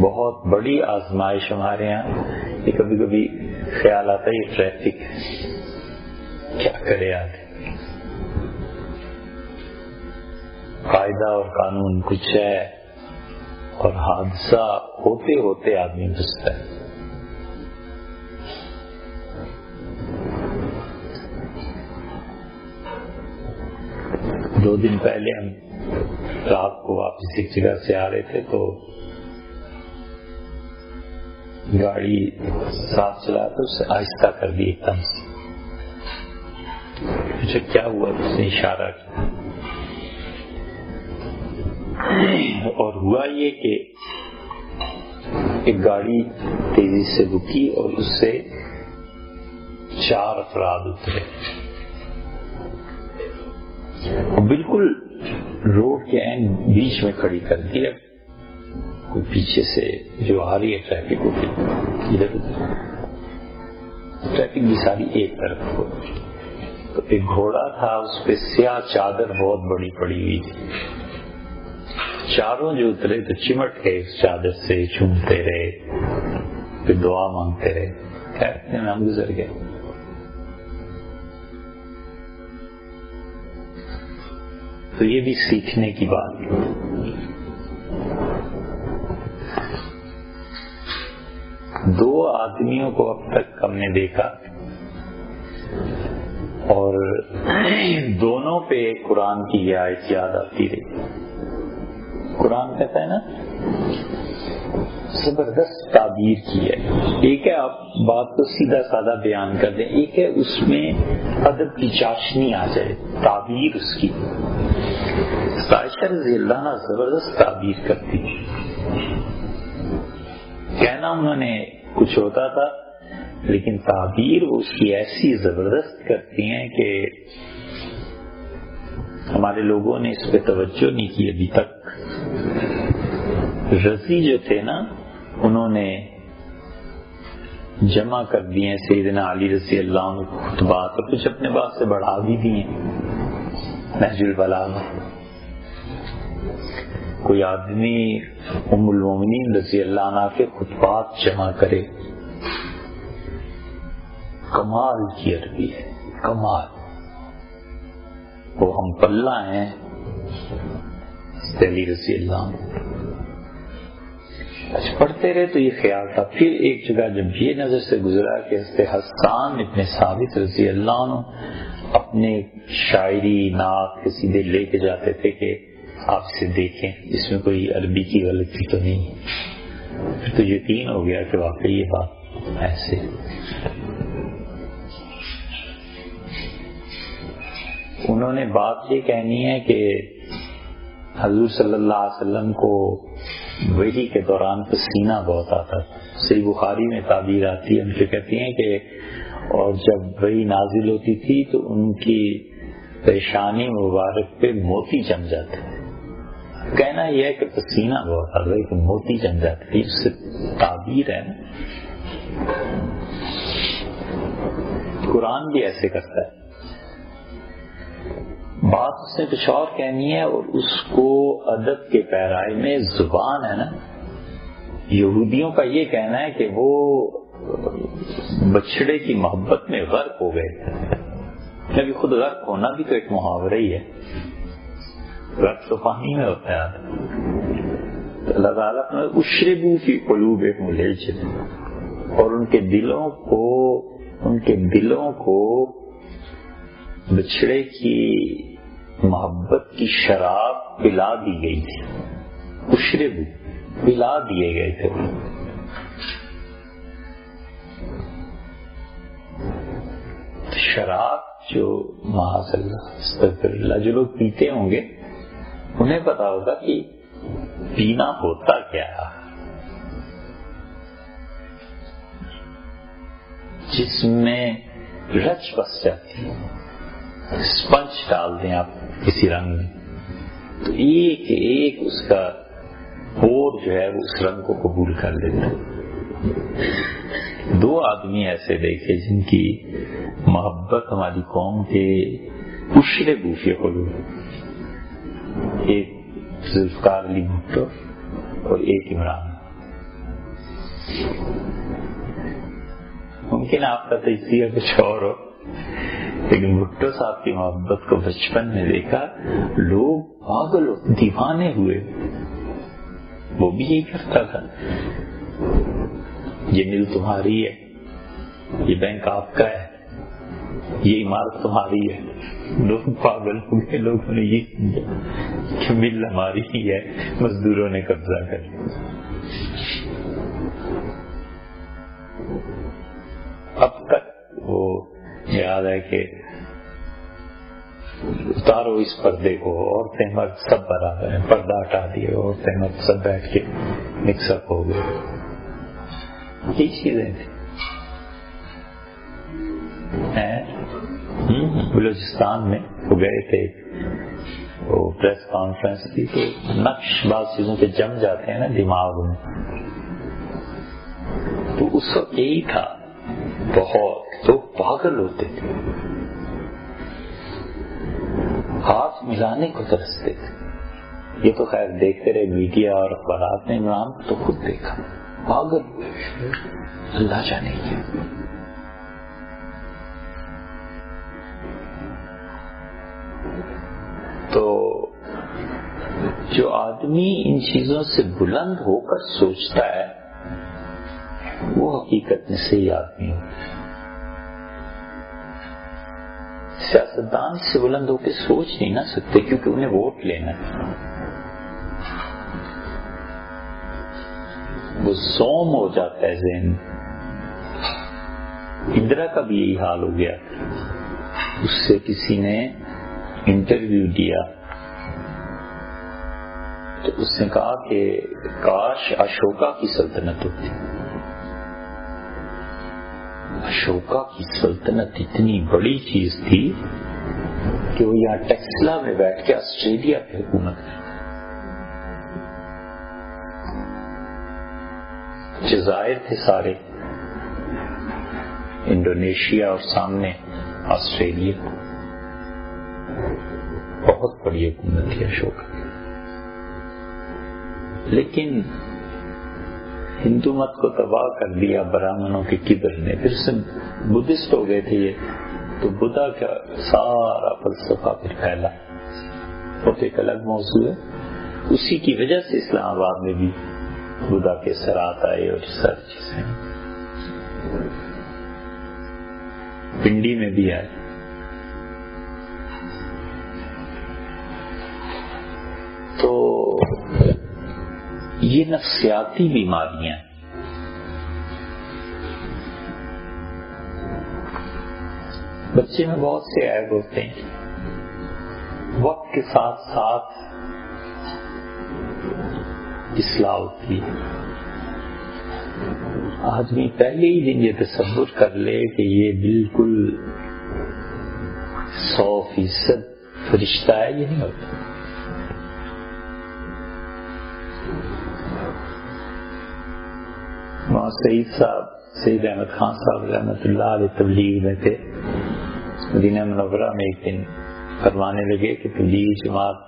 A: بہت بڑی آزمائش ہمارے یہاں. یہ کبھی کبھی خیال آتا ہے یہ ٹریفک کیا کرے آدمی، قاعدہ اور قانون کچھ ہے اور حادثہ ہوتے ہوتے آدمی بستا ہے. دو دن پہلے ہم رات کو واپس ایک جگہ سے آ رہے تھے تو گاڑی ساتھ چلا تو اسے آہستہ کر دی ایک دم سے. مجھے کیا ہوا، اس نے اشارہ کیا اور ہوا یہ کہ ایک گاڑی تیزی سے رکی اور اس سے 4 افراد اترے. بالکل روڈ کے عین بیچ میں کھڑی کر دی. کوئی پیچھے سے جو آ رہی ہے ٹریفک ہوتی ادھر ٹریفک بھی ساری ایک طرف ہو. تو ایک گھوڑا تھا، اس پہ سیاہ چادر بہت بڑی پڑی ہوئی تھی. چاروں جو اترے تو چمٹ گئے اس چادر سے، چومتے رہے، پھر دعا مانگتے رہے. خیر ہم گزر گئے. تو یہ بھی سیکھنے کی بات ہے. دو آدمیوں کو اب تک ہم نے دیکھا اور دونوں پہ قرآن کی یہ آیت یاد آتی رہی. قرآن کہتا ہے نا زبردست تعبیر کی ہے. ایک ہے آپ بات کو سیدھا سادہ بیان کر دیں، ایک ہے اس میں ادب کی چاشنی آ جائے، تعبیر اس کی. عائشہ رضی اللہ عنہ زبردست تعبیر کرتی. کہنا انہوں نے کچھ ہوتا تھا لیکن تعبیر وہ اس کی ایسی زبردست کرتی ہیں کہ ہمارے لوگوں نے اس پہ توجہ نہیں کی ابھی تک. رضی جو تھے نا انہوں نے جمع کر دیے سیدنا علی رضی اللہ عنہ خطبات اور کچھ اپنے بات سے بڑھا بھی دیے. نہج البلاغہ کوئی آدمی ام المومنین رضی اللہ عنہ کے خطبات جمع کرے، کمال کی عربی ہے، کمال. وہ ہم پلہ ہیں علی رضی اللہ عنہ. پڑھتے رہے تو یہ خیال تھا. پھر ایک جگہ جب یہ نظر سے گزرا کہ حضرت حسان ابن ثابت رضی اللہ عنہ اپنے شاعری نعت کے سیدھے لے کے جاتے تھے کہ آپ اسے دیکھیں اس میں کوئی عربی کی غلطی تو نہیں ہے. پھر تو یقین ہو گیا کہ واقعی یہ بات ایسے. انہوں نے بات یہ کہنی ہے کہ حضور صلی اللہ علیہ وسلم کو وحی کے دوران پسینہ بہت آتا تھا. صحیح بخاری میں تعبیر آتی ہے، ان سے کہتی ہیں کہ اور جب وحی نازل ہوتی تھی تو ان کی پیشانی مبارک پہ موتی جم جاتے. کہنا یہ ہے کہ پسینہ بہت آتا ہے کہ موتی جم جاتے تھے. اس سے تعبیر ہے نا. قرآن بھی ایسے کرتا ہے. بات اس نے کچھ اور کہنی ہے اور اس کو ادب کے پیرائے میں زبان ہے نا. یہودیوں کا یہ کہنا ہے کہ وہ بچڑے کی محبت میں غرق ہو گئے. کیونکہ خود غرق ہونا بھی تو ایک محاورہ ہی ہے. غرق تو پانی میں ہوتا ہے. اللہ تعالیٰ نے اشربوا فی قلوبہم العجل، اور ان کے دلوں کو بچڑے کی محبت کی شراب پلا دی گئی تھی، اشربو پلا دیے گئے تھے. شراب جو معاذ اللہ استغفر اللہ جو لوگ پیتے ہوں گے انہیں پتا ہوگا کہ پینا ہوتا کیا ہے. جس میں رچ بس جاتی ہے، اسپنج ڈال دیں آپ کسی رنگ میں تو ایک ایک اس کا پور جو ہے وہ اس رنگ کو قبول کر لیتا ہے. 2 آدمی ایسے دیکھے جن کی محبت ہماری قوم کے اشربو فی قلوب، ایک ذوالفقار علی بھٹو اور ایک عمران. ممکن آپ کا تجزیہ کچھ اور ہو، لیکن بھٹو صاحب کی محبت کو بچپن میں دیکھا، لوگ پاگل دیوانے ہوئے. وہ بھی یہی کرتا تھا، یہ مل تمہاری ہے، یہ بینک آپ کا ہے، یہ عمارت تمہاری ہے. لوگ پاگل ہو گئے، لوگوں نے یہ سمجھا کہ مل ہماری ہی ہے، مزدوروں نے قبضہ کر لیا. اب تک وہ یاد ہے کہ اتارو اس پردے کو، عورتیں مرد سب برابر ہیں، پردہ ہٹا دیے، عورتیں مرد سب بیٹھ کے مکس اپ ہو گئے. یہی چیزیں تھیں. بلوچستان میں وہ گئے تھے، وہ پریس کانفرنس تھی، تو نقش بعض چیزوں پہ جم جاتے ہیں نا دماغ میں. تو اس وقت یہی تھا، بہت تو پاگل ہوتے تھے، ہاتھ ملانے کو ترستے تھے. یہ تو خیر دیکھتے رہے میڈیا اور اخبارات میں، عمران تو خود دیکھا، پاگل ہوئے، اللہ جانے کیا. تو جو آدمی ان چیزوں سے بلند ہو کر سوچتا ہے وہ حقیقت میں صحیح آدمی ہوتا ہے. سیاستدان سے بلند ہو کے سوچ نہیں نہ سکتے کیونکہ انہیں ووٹ لینا ہے. وہ سوم ہو جاتا ہے ذہن. اندرا کا بھی یہی حال ہو گیا. اس سے کسی نے انٹرویو دیا تو اس نے کہا کہ کاش اشوکا کی سلطنت ہوتی. اشوکا کی سلطنت اتنی بڑی چیز تھی کہ وہ یہاں ٹیکسلا میں بیٹھ کے آسٹریلیا پہ حکومت کی. جزائر تھے سارے، انڈونیشیا اور سامنے آسٹریلیا. بہت بڑی حکومت تھی اشوکا. لیکن ہندو مت کو تباہ کر دیا برہمنوں کے کبر نے. پھر سے بدھسٹ ہو گئے تھے یہ، تو بدھا کا سارا فلسفہ پھر پھیلا. وہ تو ایک الگ موضوع ہے. اسی کی وجہ سے اسلام آباد میں بھی بدھا کے اثرات آئے اور ساری چیزیں پنڈی میں بھی آئے. تو یہ نفسیاتی بیماریاں بچے میں بہت سے عیب ہوتے ہیں. وقت کے ساتھ ساتھ اصلاح ہوتی ہے. آدمی پہلے ہی دن یہ تصور کر لے کہ یہ بالکل 100% فرشتہ ہے، یہ نہیں ہوتا. وہاں سعید صاحب، سعید احمد خان صاحب رحمۃ اللہ علیہ تبلیغ میں تھے مدینہ منورہ میں. ایک دن فرمانے لگے کہ تبلیغ جماعت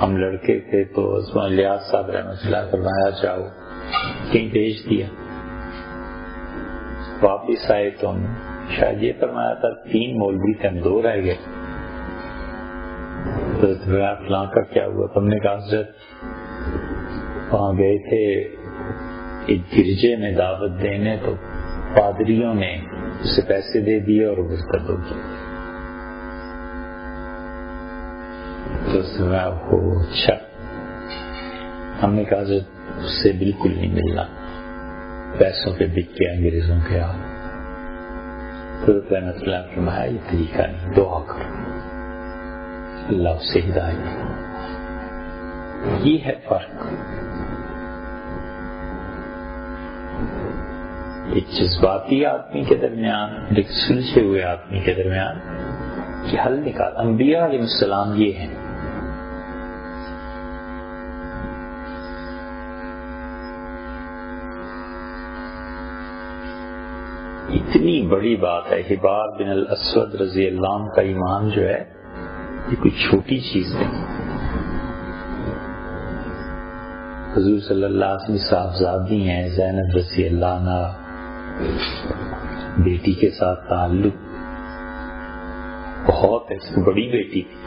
A: ہم لڑکے تھے تو عثمان الیاس صاحب رحمۃ اللہ فرمایا جاؤ. کہیں بھیج دیا. واپس آئے تو ہم شاید یہ فرمایا تھا 3 مولوی تھے، ہم 2 رہ گئے. فلاں کا کیا ہوا؟ تم نے کہا حضرت وہاں گئے تھے ایک گرجے میں دعوت دینے، تو پادریوں نے اسے پیسے دے دیے اور مرتد ہو گیا. تو اس نے اچھا. ہم نے کہا اس سے بالکل نہیں ملنا، پیسوں پہ بک کے انگریزوں کے ہاتھ. تو رحمت اللہ نے فرمایا یہ طریقہ نہیں، دعا کرو اللہ اس سے ہدایت. یہ ہے فرق. ایک جذباتی آدمی کے درمیان، ایک سلجھے ہوئے آدمی کے درمیان کہ حل نکال. انبیاء علیہ السلام یہ ہیں. اتنی بڑی بات ہے. حبار بن الاسود رضی اللہ عنہ کا ایمان جو ہے یہ کوئی چھوٹی چیز نہیں. حضور صلی اللہ علیہ وسلم صاحبزادی ہیں زینب رضی اللہ عنہ، بیٹی کے ساتھ تعلق بہت ہے. اس کی بڑی بیٹی تھی.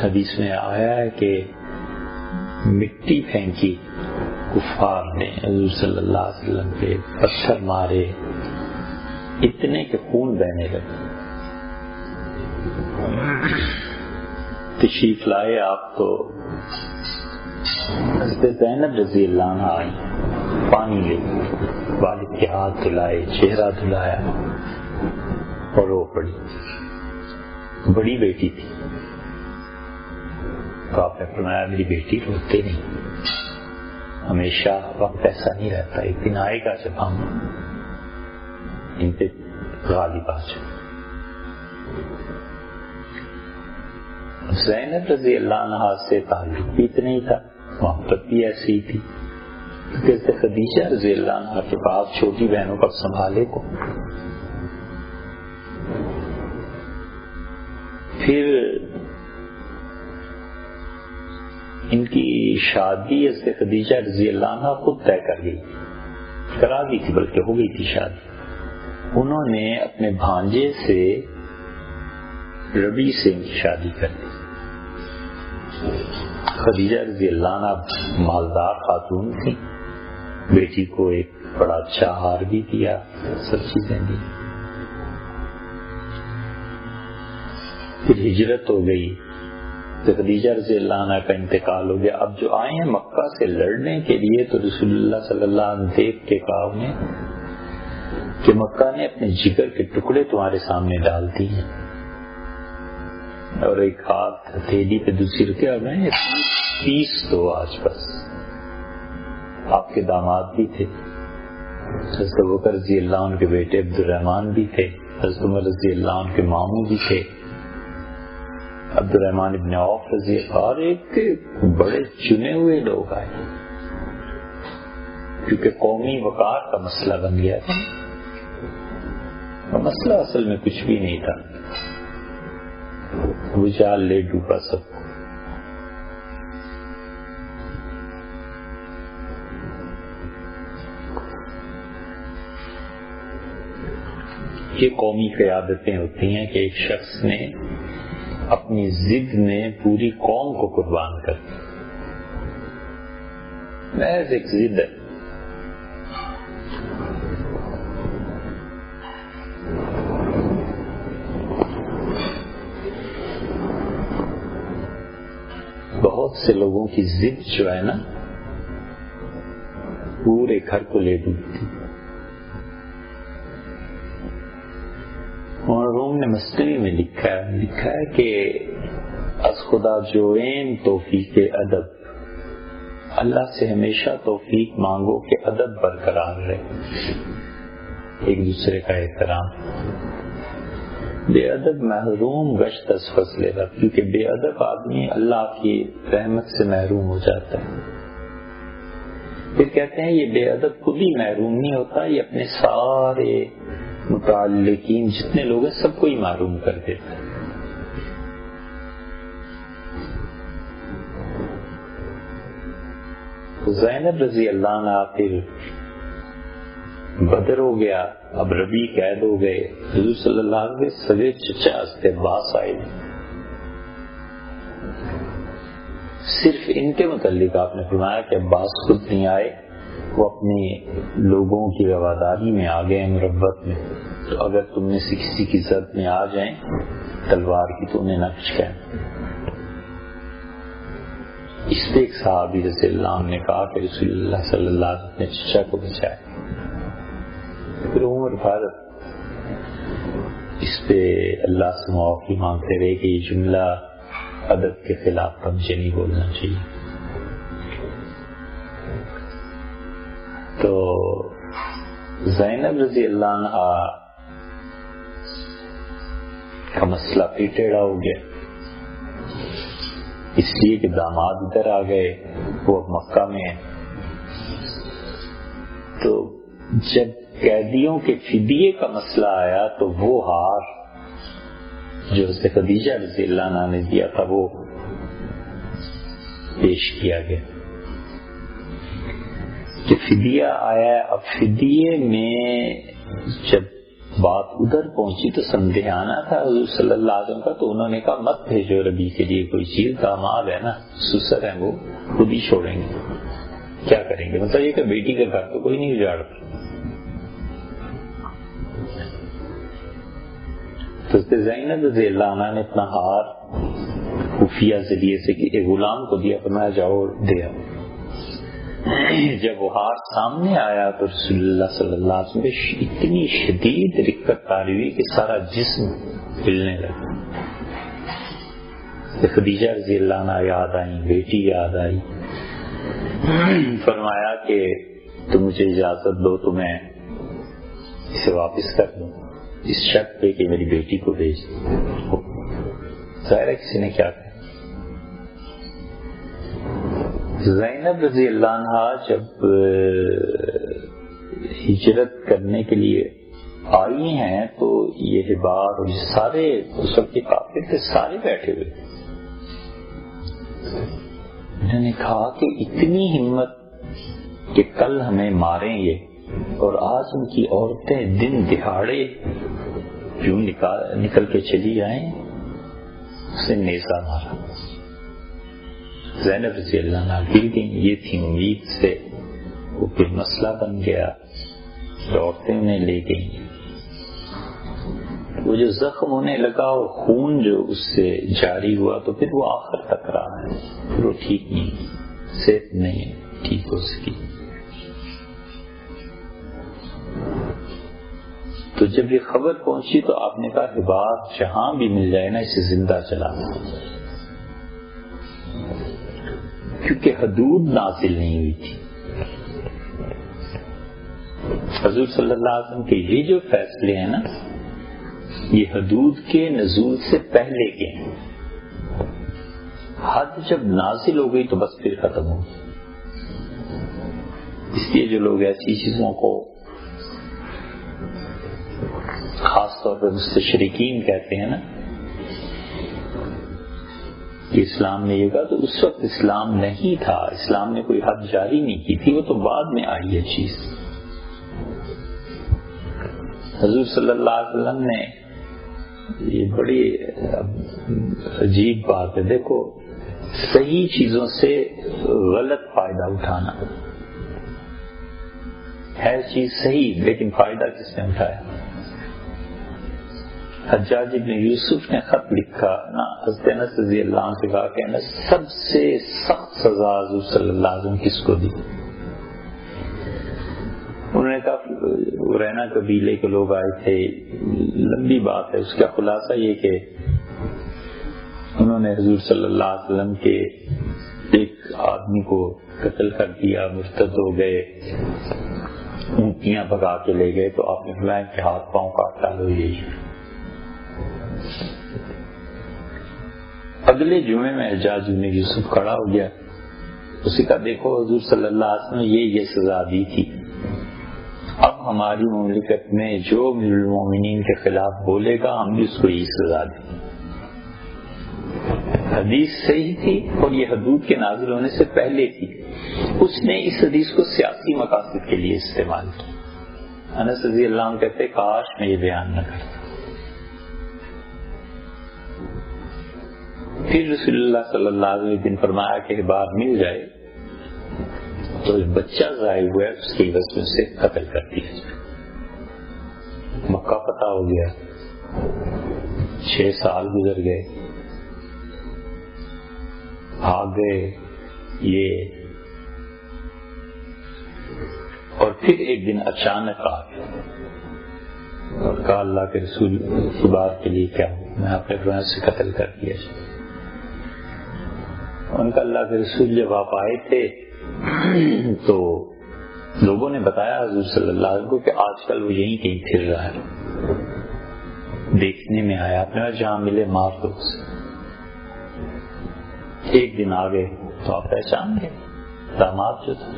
A: حدیث میں آیا ہے کہ مٹی پھینکی کفار نے حضور صلی اللہ علیہ وسلم کے، پتھر مارے اتنے کہ خون بہنے لگے. تشریف لائے آپ تو حضرت زینب رضی اللہ عنہ آئی، پانی لے والد کے ہاتھ دھلائے، چہرہ دھلایا اور رو پڑی. بڑی بیٹی تھی. تو آپ نے فرمایا میری بیٹی روتے نہیں، ہمیشہ وقت ایسا نہیں رہتا، ایک دن آئے گا جب ہم ان پہ غالب آ جائیں. زینب رضی اللہ عنہ سے تعلق بھی اتنا ہی تھا، محبت بھی ایسی ہی تھی. کہتے خدیجہ رضی اللہ عنہ کے پاس چھوٹی بہنوں پر سنبھالے کو. پھر ان کی شادی حضرت خدیجہ رضی اللہ عنہ خود طے کر گئی، کرا دی تھی بلکہ ہو گئی تھی شادی. انہوں نے اپنے بھانجے سے ربی سے ان کی شادی کر دی. خدیجہ رضی اللہ عنہ مالدار خاتون تھی، بیٹی کو ایک بڑا اچھا ہار بھی دیا، سب چیزیں دی. پھر ہجرت ہو گئی تو خدیجہ رضی اللہ عنہ کا انتقال ہو گیا. اب جو آئے ہیں مکہ سے لڑنے کے لیے تو رسول اللہ صلی اللہ علیہ وسلم دیکھ کے کہا انہیں کہ مکہ نے اپنے جگر کے ٹکڑے تمہارے سامنے ڈال دی ہیں، اور ایک ہاتھ ہتھیلی پہ دوسری رکھے اور میں 30 تو آج بس. آپ کے داماد بھی تھے، حضرت ابوبکر رضی اللہ عنہ کے بیٹے عبد الرحمن بھی تھے، حضرت عمر رضی اللہ عنہ کے ماموں بھی تھے، عبد الرحمن ابن عوف رضی اللہ، اور ایک بڑے چنے ہوئے لوگ آئے کیونکہ قومی وقار کا مسئلہ بن گیا تھا. مسئلہ اصل میں کچھ بھی نہیں تھا، وہ جال لے ڈوبا سب کو. یہ قومی قیادتیں ہوتی ہیں کہ ایک شخص نے اپنی ضد میں پوری قوم کو قربان کر دی. محض ایک ضد ہے. بہت سے لوگوں کی ضد جو ہے نا پورے گھر کو لے ڈوبتی. روم نے مستوی میں لکھا ہے کہ از خدا جوین توفیق ادب، اللہ سے ہمیشہ توفیق مانگو کہ ادب برقرار رہے، ایک دوسرے کا احترام. بے ادب محروم گشت از فضل رب، کیونکہ بے ادب آدمی اللہ کی رحمت سے محروم ہو جاتا ہے. پھر کہتے ہیں یہ بے ادب خود ہی محروم نہیں ہوتا، یہ اپنے سارے متعلقین جتنے لوگ ہیں سب کو ہی محروم کر دیتا ہے. زینب رضی اللہ عنہ پھر بدر ہو گیا، اب ربی قید ہو گئے. حضور صلی اللہ علیہ وسلم سگے چچا حضرت عباس آئے. صرف ان کے متعلق آپ نے فرمایا کہ عباس خود نہیں آئے، وہ اپنے لوگوں کی رواداری میں آ گئے مربت میں. تو اگر تم میں سے کسی کی زد میں آ جائیں تلوار کی تو انہیں نہ کچھ کہنا. اس پہ ایک صحابی رضی اللہ عنہ نے کہا کہ رسول اللہ صلی اللہ علیہ وسلم نے چچا کو بچایا. پھر عمر بھر اس پہ اللہ سے معافی مانگتے رہے کہ یہ جملہ ادب کے خلاف تھا, مجھے نہیں بولنا چاہیے. تو زینب رضی اللہ عنہ کا مسئلہ پھر ٹیڑھا ہو گیا, اس لیے کہ داماد ادھر آ گئے, وہ مکہ میں ہیں. تو جب قیدیوں کے فدیے کا مسئلہ آیا تو وہ ہار جو حضرت خدیجہ رضی اللہ عنہ نے دیا تھا وہ پیش کیا گیا کہ فدیہ آیا. اب فدیے میں جب بات ادھر پہنچی تو سمجھے آنا تھا حضور صلی اللہ علیہ وسلم کا, تو انہوں نے کہا مت بھیجو ربی کے لیے کوئی چیز, داماد ہے نا, سسر ہیں, وہ خود ہی چھوڑیں گے, کیا کریں گے. مطلب یہ کہ بیٹی کا گھر تو کوئی نہیں اجاڑتا. تو زینب رضی اللہ عنہ نے اپنا ہار خفیہ ذریعے سے ایک غلام کو دیا, فرمایا جاؤ دیا. جب وہ ہار سامنے آیا تو رسول اللہ صلی اللہ علیہ وسلم پہ اتنی شدید رکت طاری ہوئی کہ سارا جسم ہلنے لگا. خدیجہ رضی اللہ عنہ یاد آئی, بیٹی یاد آئی. فرمایا کہ تم مجھے اجازت دو تو میں اسے واپس کر دوں, اس شرط پہ کہ میری بیٹی کو بھیج دوں. ظاہر ہے کسی نے کیا کہا. زینب رضی اللہ عنہ جب ہجرت کرنے کے لیے آئی ہیں تو یہ حبار اور یہ سارے اس وقت کے کافر تھے, سارے بیٹھے ہوئے. انہوں نے کہا کہ اتنی ہمت کہ کل ہمیں ماریں یہ, اور آج ان کی عورتیں دن دہاڑے کیوں نکل کے چلی آئیں. اسے نیزہ مارا. زینب رضی اللہ عنہ گر گئی. یہ تھی امید سے, وہ پھر مسئلہ بن گیا, عورتیں انہیں لے گئیں. وہ جو زخم ہونے لگا اور خون جو اس سے جاری ہوا تو پھر وہ آخر تک رہا ہے, پھر وہ ٹھیک نہیں, صحت نہیں ٹھیک ہو سکی. تو جب یہ خبر پہنچی تو آپ نے کہا کہ بات جہاں بھی مل جائے نا اسے زندہ چلانا, کیونکہ حدود نازل نہیں ہوئی تھی. حضور صلی اللہ علیہ وسلم کے یہ جو فیصلے ہیں نا یہ حدود کے نزول سے پہلے کے ہیں. حد جب نازل ہو گئی تو بس پھر ختم ہو گئی. اس لیے جو لوگ ایسی چیزوں کو خاص طور پر مستشرقین کہتے ہیں نا کہ اسلام نے یہ کہا, تو اس وقت اسلام نہیں تھا, اسلام نے کوئی حد جاری نہیں کی تھی, وہ تو بعد میں آئی ہے چیز. حضور صلی اللہ علیہ وسلم نے, یہ بڑی عجیب بات ہے, دیکھو صحیح چیزوں سے غلط فائدہ اٹھانا ہے چیز صحیح, لیکن فائدہ کس نے اٹھایا. حجاج ابن یوسف نے خط لکھا نا, حضرت انس رضی اللہ عنہ سے کہا کہ انس سب سے سخت سزا حضور صلی اللہ علیہ وسلم کس کو دی. انہوں نے کہا رینا قبیلے کے لوگ آئے تھے, لمبی بات ہے, اس کا خلاصہ یہ کہ انہوں نے حضور صلی اللہ علیہ وسلم کے ایک آدمی کو قتل کر دیا, مرتد ہو گئے, اونٹیاں بھگا کے لے گئے, تو آپ نے فرمایا کہ ہاتھ پاؤں کاٹ ڈالو. یہی اگلے جمعے میں حجاج بن یوسف کھڑا ہو گیا, اسی کا دیکھو حضور صلی اللہ علیہ وسلم نے یہ سزا دی تھی, اب ہماری مملکت میں جو المومنین کے خلاف بولے گا ہم بھی اس کو یہ سزا دیں. حدیث صحیح تھی اور یہ حدود کے نازل ہونے سے پہلے تھی. اس نے اس حدیث کو سیاسی مقاصد کے لیے استعمال کیا. انس رضی اللہ عنہ کہتے کاش میں یہ بیان نہ کرتا. پھر رسول اللہ صلی اللہ علیہ وسلم فرمایا کہ بار مل جائے تو بچہ ضائع ہوا ہے, اس کی وجہ سے قتل کر دیا. مکہ فتح ہو گیا, 6 سال گزر گئے، بھاگ گئے یہ، اور پھر ایک دن اچانک آ گیا اور کہا اللہ کے رسول کی بات کے لیے کیا ہوں، میں اپنے فرزند سے قتل کر دیا۔ ان کا اللہ کے رسول جب آپ آئے تھے تو لوگوں نے بتایا حضور صلی اللہ علیہ وسلم کو کہ آج کل وہ یہیں کہیں پھر رہا ہے، دیکھنے میں آیا، اپنے جہاں ملے مار دو اسے۔ ایک دن آ گئے تو آپ پہچان گئے داماد جو تھا،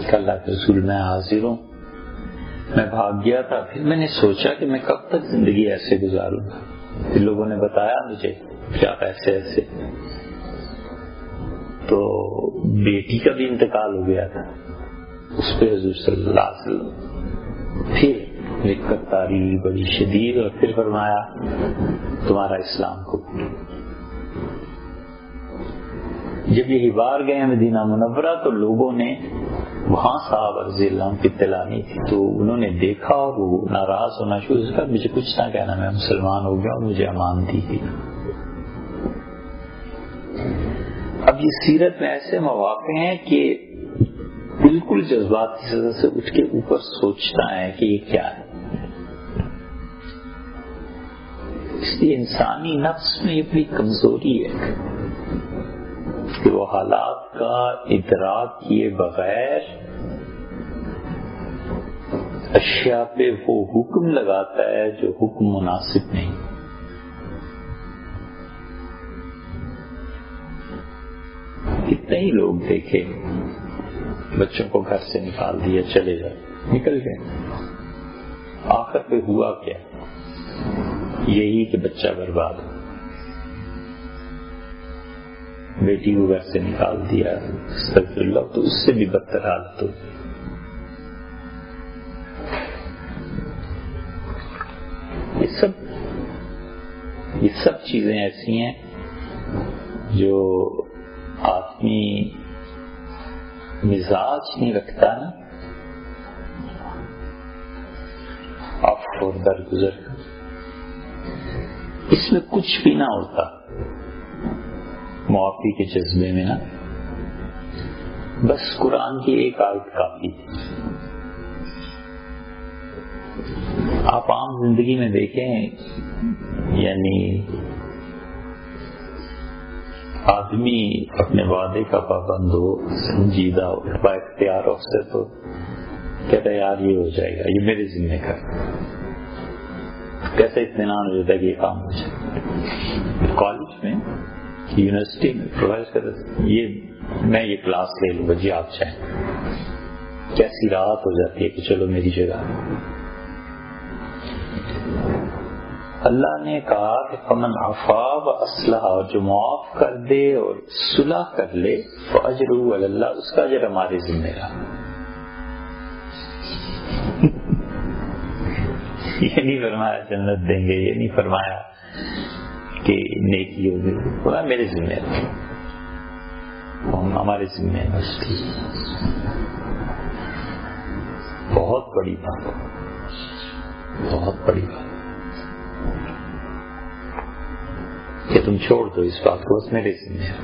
A: کہ اللہ کے رسول میں حاضر ہوں، میں بھاگ گیا تھا، پھر میں نے سوچا کہ میں کب تک زندگی ایسے گزاروں گا، پھر لوگوں نے بتایا مجھے کہ آپ ایسے ایسے، تو بیٹی کا بھی انتقال ہو گیا تھا، اس پہ حضور صلی اللہ علیہ وسلم پھر دقت تاری بڑی شدید، اور پھر فرمایا تمہارا اسلام قبول۔ جب یہ بار گئے مدینہ منورہ تو لوگوں نے وہاں صحابہ رضی اللہ عنہ کی اطلاع نہیں تھی، تو انہوں نے دیکھا اور وہ ناراض ہونا شروع کیا، مجھے کچھ نہ کہنا، میں مسلمان ہو گیا اور مجھے امان دی گئی۔ اب یہ سیرت میں ایسے مواقع ہیں کہ بالکل جذبات کی سطح سے اٹھ کے اوپر سوچتا ہے کہ یہ کیا ہے۔ اس لیے انسانی نفس میں یہ بڑی کمزوری ہے کہ وہ حالات کا ادراک کیے بغیر اشیاء پہ وہ حکم لگاتا ہے جو حکم مناسب نہیں۔ کتنے ہی لوگ دیکھے بچوں کو گھر سے نکال دیا، چلے جاؤ، نکل گئے، آخر پہ ہوا کیا؟ یہی کہ بچہ برباد ہو، بیٹی کو گھر سے نکال دیا، استغفر اللہ، تو اس سے بھی بدتر حالت ہو۔ یہ سب چیزیں ایسی ہیں جو آدمی مزاج نہیں رکھتا نا، آپ اور درگزر کا، اس میں کچھ بھی نہ ہوتا معافی کے جذبے میں نا، بس قرآن کی ایک آیت کافی تھی۔ آپ عام زندگی میں دیکھیں، یعنی آدمی اپنے وعدے کا پابند ہو، سنجیدہ ہو، با اختیار ہو سے، تو کہتا ہے یار یہ ہو جائے گا، یہ میرے ذمہ کا، کیسے اطمینان ہو جاتا ہے کہ یہ کام ہو جائے۔ کالج میں، یونیورسٹی میں پرووائڈ کرتا، یہ میں یہ کلاس لے لوں گا جی آپ چاہیں، کیسی راحت ہو جاتی ہے کہ چلو میری جگہ۔ اللہ نے کہا کہ فمن عفا و اصلح، اور جو معاف کر دے اور صلح کر لے، فاجرہ علی اللہ، اس کا اجر ہمارے ذمہ رہا۔ یہ نہیں فرمایا جنت دیں گے، یہ نہیں فرمایا کہ نیکی ہوگی، بولا میرے ذمہ ہے، ہمارے ذمہ ہے، بس ٹھیک۔ بہت بڑی بات، بہت بڑی بات کہ تم چھوڑ دو اس بات کو، بس میرے ذمہ ہے۔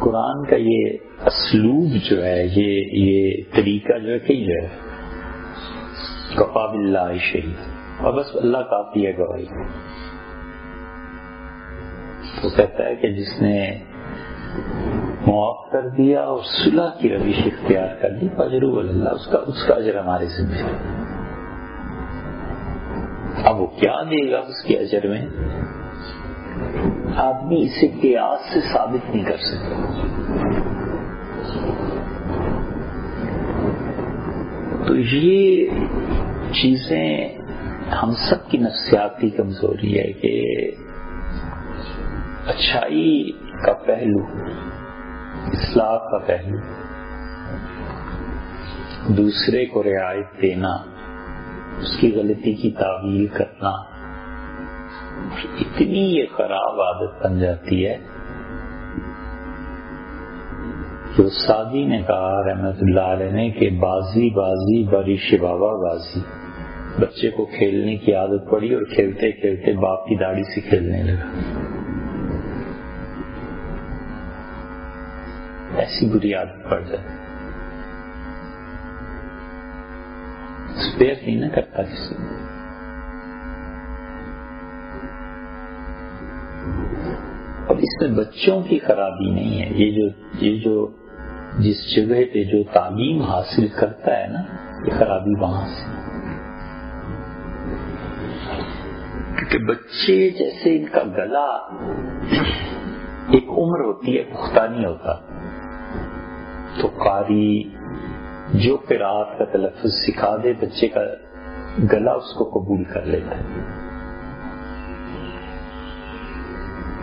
A: قرآن کا یہ اسلوب جو ہے، یہ طریقہ جو ہے کہ جو ہے کفا باللہ شہید، اور بس اللہ کافی ہے گواہی۔ وہ کہتا ہے کہ جس نے معاف کر دیا اور صلح کی روش اختیار کر دی، فاجرہ علی اللہ، اس کا اجر ہمارے ذمہ ہے۔ اب وہ کیا دے گا اس کے اجر میں، آدمی اسے قیاس سے ثابت نہیں کر سکتا۔ تو یہ چیزیں ہم سب کی نفسیاتی کمزوری ہے کہ اچھائی کا پہلو، اصلاح کا پہلو، دوسرے کو رعایت دینا، اس کی غلطی کی تعویل کرنا، اتنی یہ خراب عادت بن جاتی ہے تو سادی نے کہا رحمت اللہ علیہ نے کہ بازی بازی بارش بابا بازی، بچے کو کھیلنے کی عادت پڑی اور کھیلتے کھیلتے باپ کی داڑھی سے کھیلنے لگا. ایسی بری عادت پڑ جائے اسپیئر نہیں نہ کرتا کسی. اور اس میں بچوں کی خرابی نہیں ہے. یہ جو جس جگہ پہ جو تعلیم حاصل کرتا ہے نا، یہ خرابی وہاں سے. کیونکہ بچے جیسے ان کا گلا ایک عمر ہوتی ہے، پختہ نہیں ہوتا، تو قاری جو قرات کا تلفظ سکھا دے بچے کا گلا اس کو قبول کر لیتا ہے.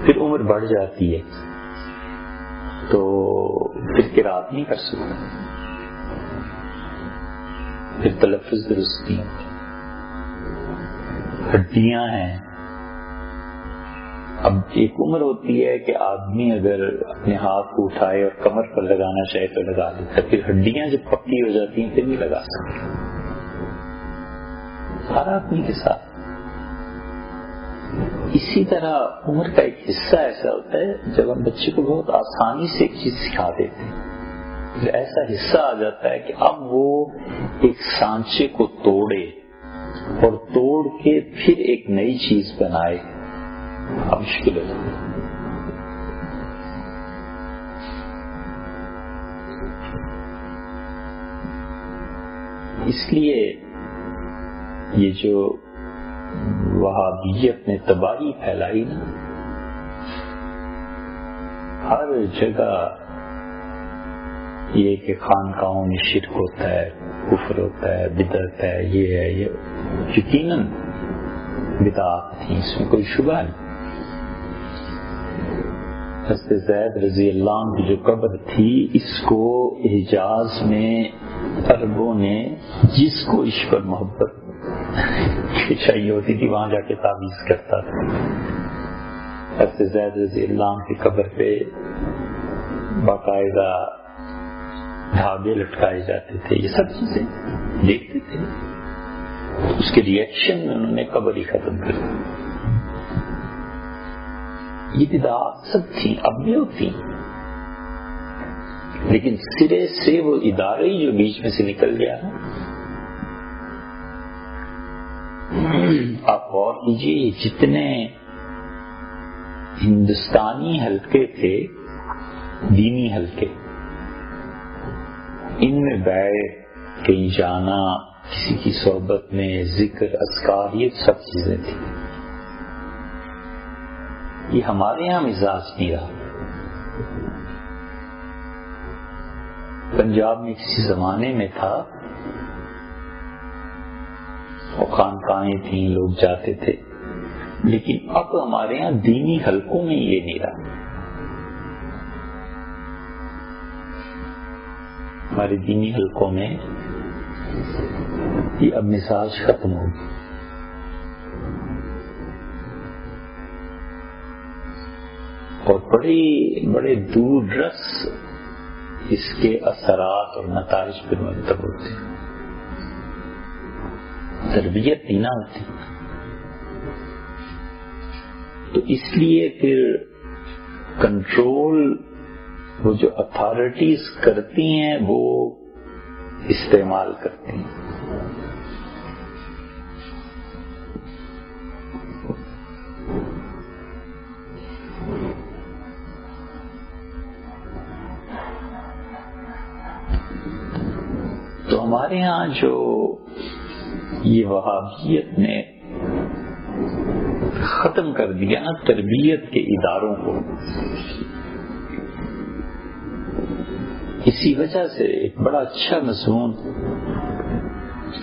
A: پھر عمر بڑھ جاتی ہے تو پھر قرات نہیں کر سکتا، پھر تلفظ درست نہیں ہوتا. ہڈیاں ہیں. اب ایک عمر ہوتی ہے کہ آدمی اگر اپنے ہاتھ کو اٹھائے اور کمر پر لگانا چاہے تو لگا لیتا ہے، پھر ہڈیاں جب پکی ہو جاتی ہیں پھر نہیں لگا سکتے. ہر آدمی کے ساتھ اسی طرح عمر کا ایک حصہ ایسا ہوتا ہے جب ہم بچے کو بہت آسانی سے ایک چیز سکھا دیتے ہیں، پھر ایسا حصہ آ جاتا ہے کہ اب وہ ایک سانچے کو توڑے اور توڑ کے پھر ایک نئی چیز بنائے، اب مشکل ہو جاتی ہے. اس لیے یہ جو وہابیت نے تباہی پھیلائی نا، ہر جگہ یہ کہ خانقاہوں میں شرک ہوتا ہے، کفر ہوتا ہے، بدعت ہے، یہ ہے، یہ یقیناً بدعات تھیں، اس میں کوئی شبہ نہیں. حضرت زید رضی اللہ عنہ کی جو قبر تھی، اس کو حجاز میں عربوں نے جس کو عشق اور محبت چاہیے ہوتی تھی وہاں جا کے تعویذ کرتا تھا. حضرت زید رضی اللہ عنہ کی قبر پہ باقاعدہ دھاگے لٹکائے جاتے تھے، یہ سب چیزیں دیکھتے تھے. اس کے ریئیکشن میں انہوں نے قبر ہی ختم کر دی. یہ بدعات سب تھیں، اب بھی ہوتی، لیکن سرے سے وہ ادارے ہی جو بیچ میں سے نکل گیا نا. آپ غور کیجیے، جتنے ہندوستانی حلقے تھے، دینی حلقے، ان میں بیٹھ کہیں جانا، کسی کی صحبت میں ذکر اذکار، یہ سب چیزیں تھیں. یہ ہمارے یہاں مزاج نہیں رہا. پنجاب میں کسی زمانے میں تھا، اور خانقاہیں تھیں، لوگ جاتے تھے، لیکن اب ہمارے ہاں دینی حلقوں میں یہ نہیں رہا. ہمارے دینی حلقوں میں یہ اب مزاج ختم ہو گئی. اور بڑے دور رس اس کے اثرات اور نتائج پر مرتب ہوتے ہیں. تربیت نہیں نہ ہوتی، تو اس لیے پھر کنٹرول وہ جو اتھارٹیز کرتی ہیں وہ استعمال کرتی ہیں. تو ہمارے ہاں جو یہ وہابیت نے ختم کر دیا نا تربیت کے اداروں کو، اسی وجہ سے ایک بڑا اچھا مضمون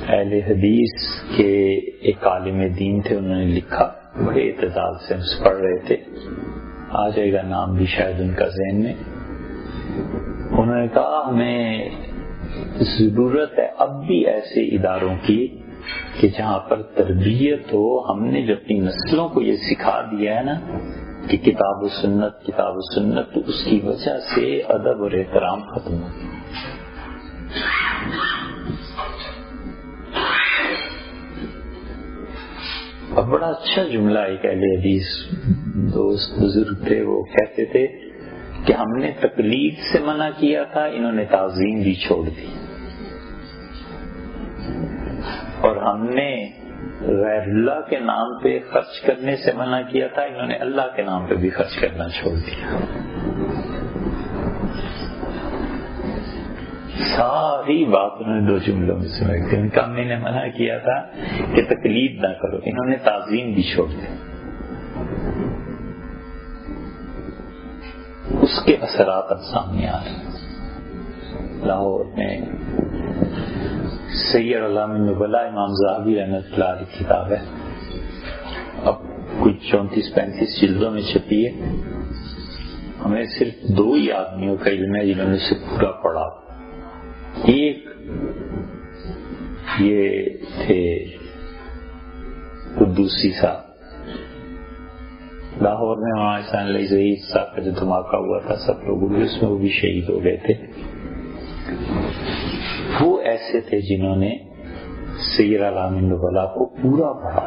A: اہل حدیث کے ایک عالم دین تھے، انہوں نے لکھا، بڑے اعتدال سے ہم پڑھ رہے تھے، آ جائے گا نام بھی شاید ان کا ذہن میں. انہوں نے کہا ہمیں ضرورت ہے اب بھی ایسے اداروں کی کہ جہاں پر تربیت ہو. ہم نے جو اپنی نسلوں کو یہ سکھا دیا ہے نا کہ کتاب و سنت تو اس کی وجہ سے ادب اور احترام ختم ہو گیا. اب بڑا اچھا جملہ ایک اہل حدیث دوست بزرگ تھے، وہ کہتے تھے کہ ہم نے تقلید سے منع کیا تھا، انہوں نے تعظیم بھی چھوڑ دی، اور ہم نے غیر اللہ کے نام پہ خرچ کرنے سے منع کیا تھا، انہوں نے اللہ کے نام پہ بھی خرچ کرنا چھوڑ دیا. ساری بات انہوں نے 2 جملوں میں سمجھ دی. ان کا ہم نے منع کیا تھا کہ تقلید نہ کرو، انہوں نے تعظیم بھی چھوڑ دی. اس کے اثرات اب سامنے آ رہے ہیں. لاہور میں سیر علام النبلا امام ذہبی رحمۃ اللہ علیہ کی کتاب ہے، اب کچھ 34-35 جلدوں میں چھپی ہے. ہمیں صرف 2 ہی آدمیوں کا علم ہے جنہوں نے اسے پورا پڑھا. ایک یہ تھے قدوسی صاحب، لاہور میں وہاں احسان علی ظہیر صاحب کا جو دھماکہ ہوا تھا، سب لوگ اس میں وہ بھی شہید ہو گئے تھے. وہ ایسے تھے جنہوں نے سیر اعلام النبلاء کو پورا پڑھا.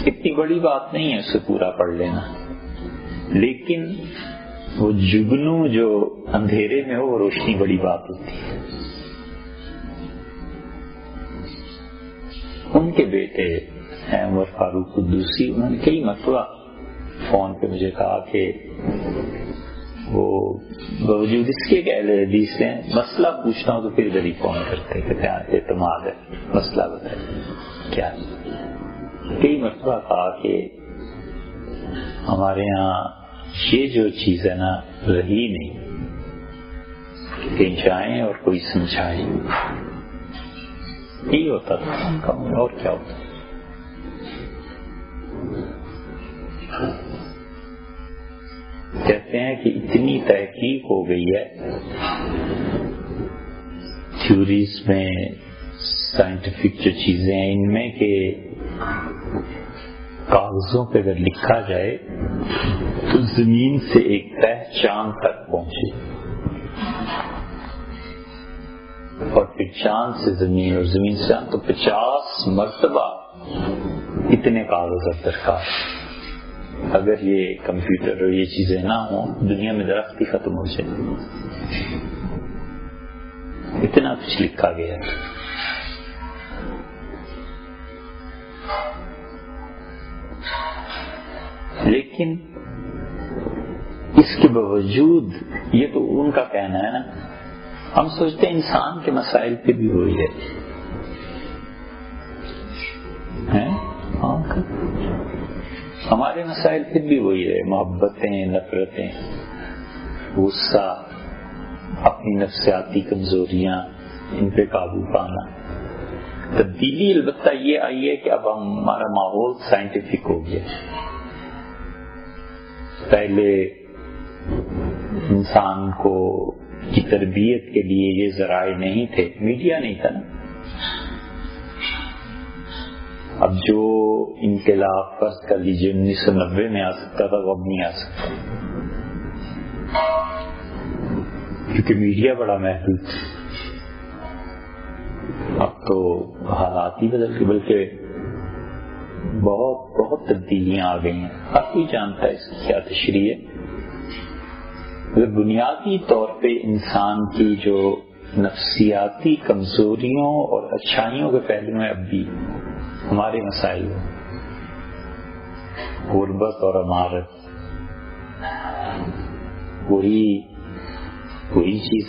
A: اتنی بڑی بات نہیں ہے اسے پورا پڑھ لینا، لیکن وہ جگنو جو اندھیرے میں ہو وہ روشنی بڑی بات ہوتی ہے. ان کے بیٹے ہیں عمر فاروق قدوسی، انہوں نے کئی مرتبہ فون پہ مجھے کہا کہ وہ باوجود اس کے اہل حدیث ہیں، مسئلہ پوچھنا ہو تو پھر ادھر ہی فون کرتے کہ اعتماد ہے، مسئلہ بتائیں کیا. کئی مرتبہ کہا کہ ہمارے ہاں یہ جو چیز ہے نا رہی نہیں، کہیں جائیں اور کوئی سمجھائے. یہی ہوتا تھا ان کا، اور کیا ہوتا. کہتے ہیں کہ اتنی تحقیق ہو گئی ہے تھیوریز میں، سائنٹیفک جو چیزیں ہیں ان میں، کہ کاغذوں پہ اگر لکھا جائے تو زمین سے ایک تہ چاند تک پہنچے، اور پھر چاند سے زمین اور زمین سے چاند، تو 50 مرتبہ اتنے کاغذ اب درکار. اگر یہ کمپیوٹر اور یہ چیزیں نہ ہوں دنیا میں درخت ہی ختم ہو جائے. اتنا کچھ لکھا گیا ہے. لیکن اس کے باوجود یہ تو ان کا کہنا ہے نا، ہم سوچتے ہیں انسان کے مسائل پہ بھی وہی ہے. ہمارے مسائل پھر بھی وہی ہے، محبتیں، نفرتیں، غصہ، اپنی نفسیاتی کمزوریاں، ان پہ قابو پانا. تبدیلی البتہ یہ آئی ہے کہ اب ہمارا ماحول سائنٹیفک ہو گیا. پہلے انسان کو کی تربیت کے لیے یہ ذرائع نہیں تھے، میڈیا نہیں تھا نا. اب جو انقلاب فرض کر لیجیے 1990 میں آ سکتا تھا وہ اب نہیں آ سکتا، کیونکہ میڈیا بڑا محدود تھا. اب تو حالات ہی بدل کے، بلکہ بہت بہت تبدیلیاں آ گئی ہیں. ہر کوئی جانتا ہے اس کی کیا تشریح ہے. بنیادی طور پہ انسان کی جو نفسیاتی کمزوریوں اور اچھائیوں کے پہلو میں اب بھی ہمارے مسائل ہیں. غربت اور امارت وہی چیز.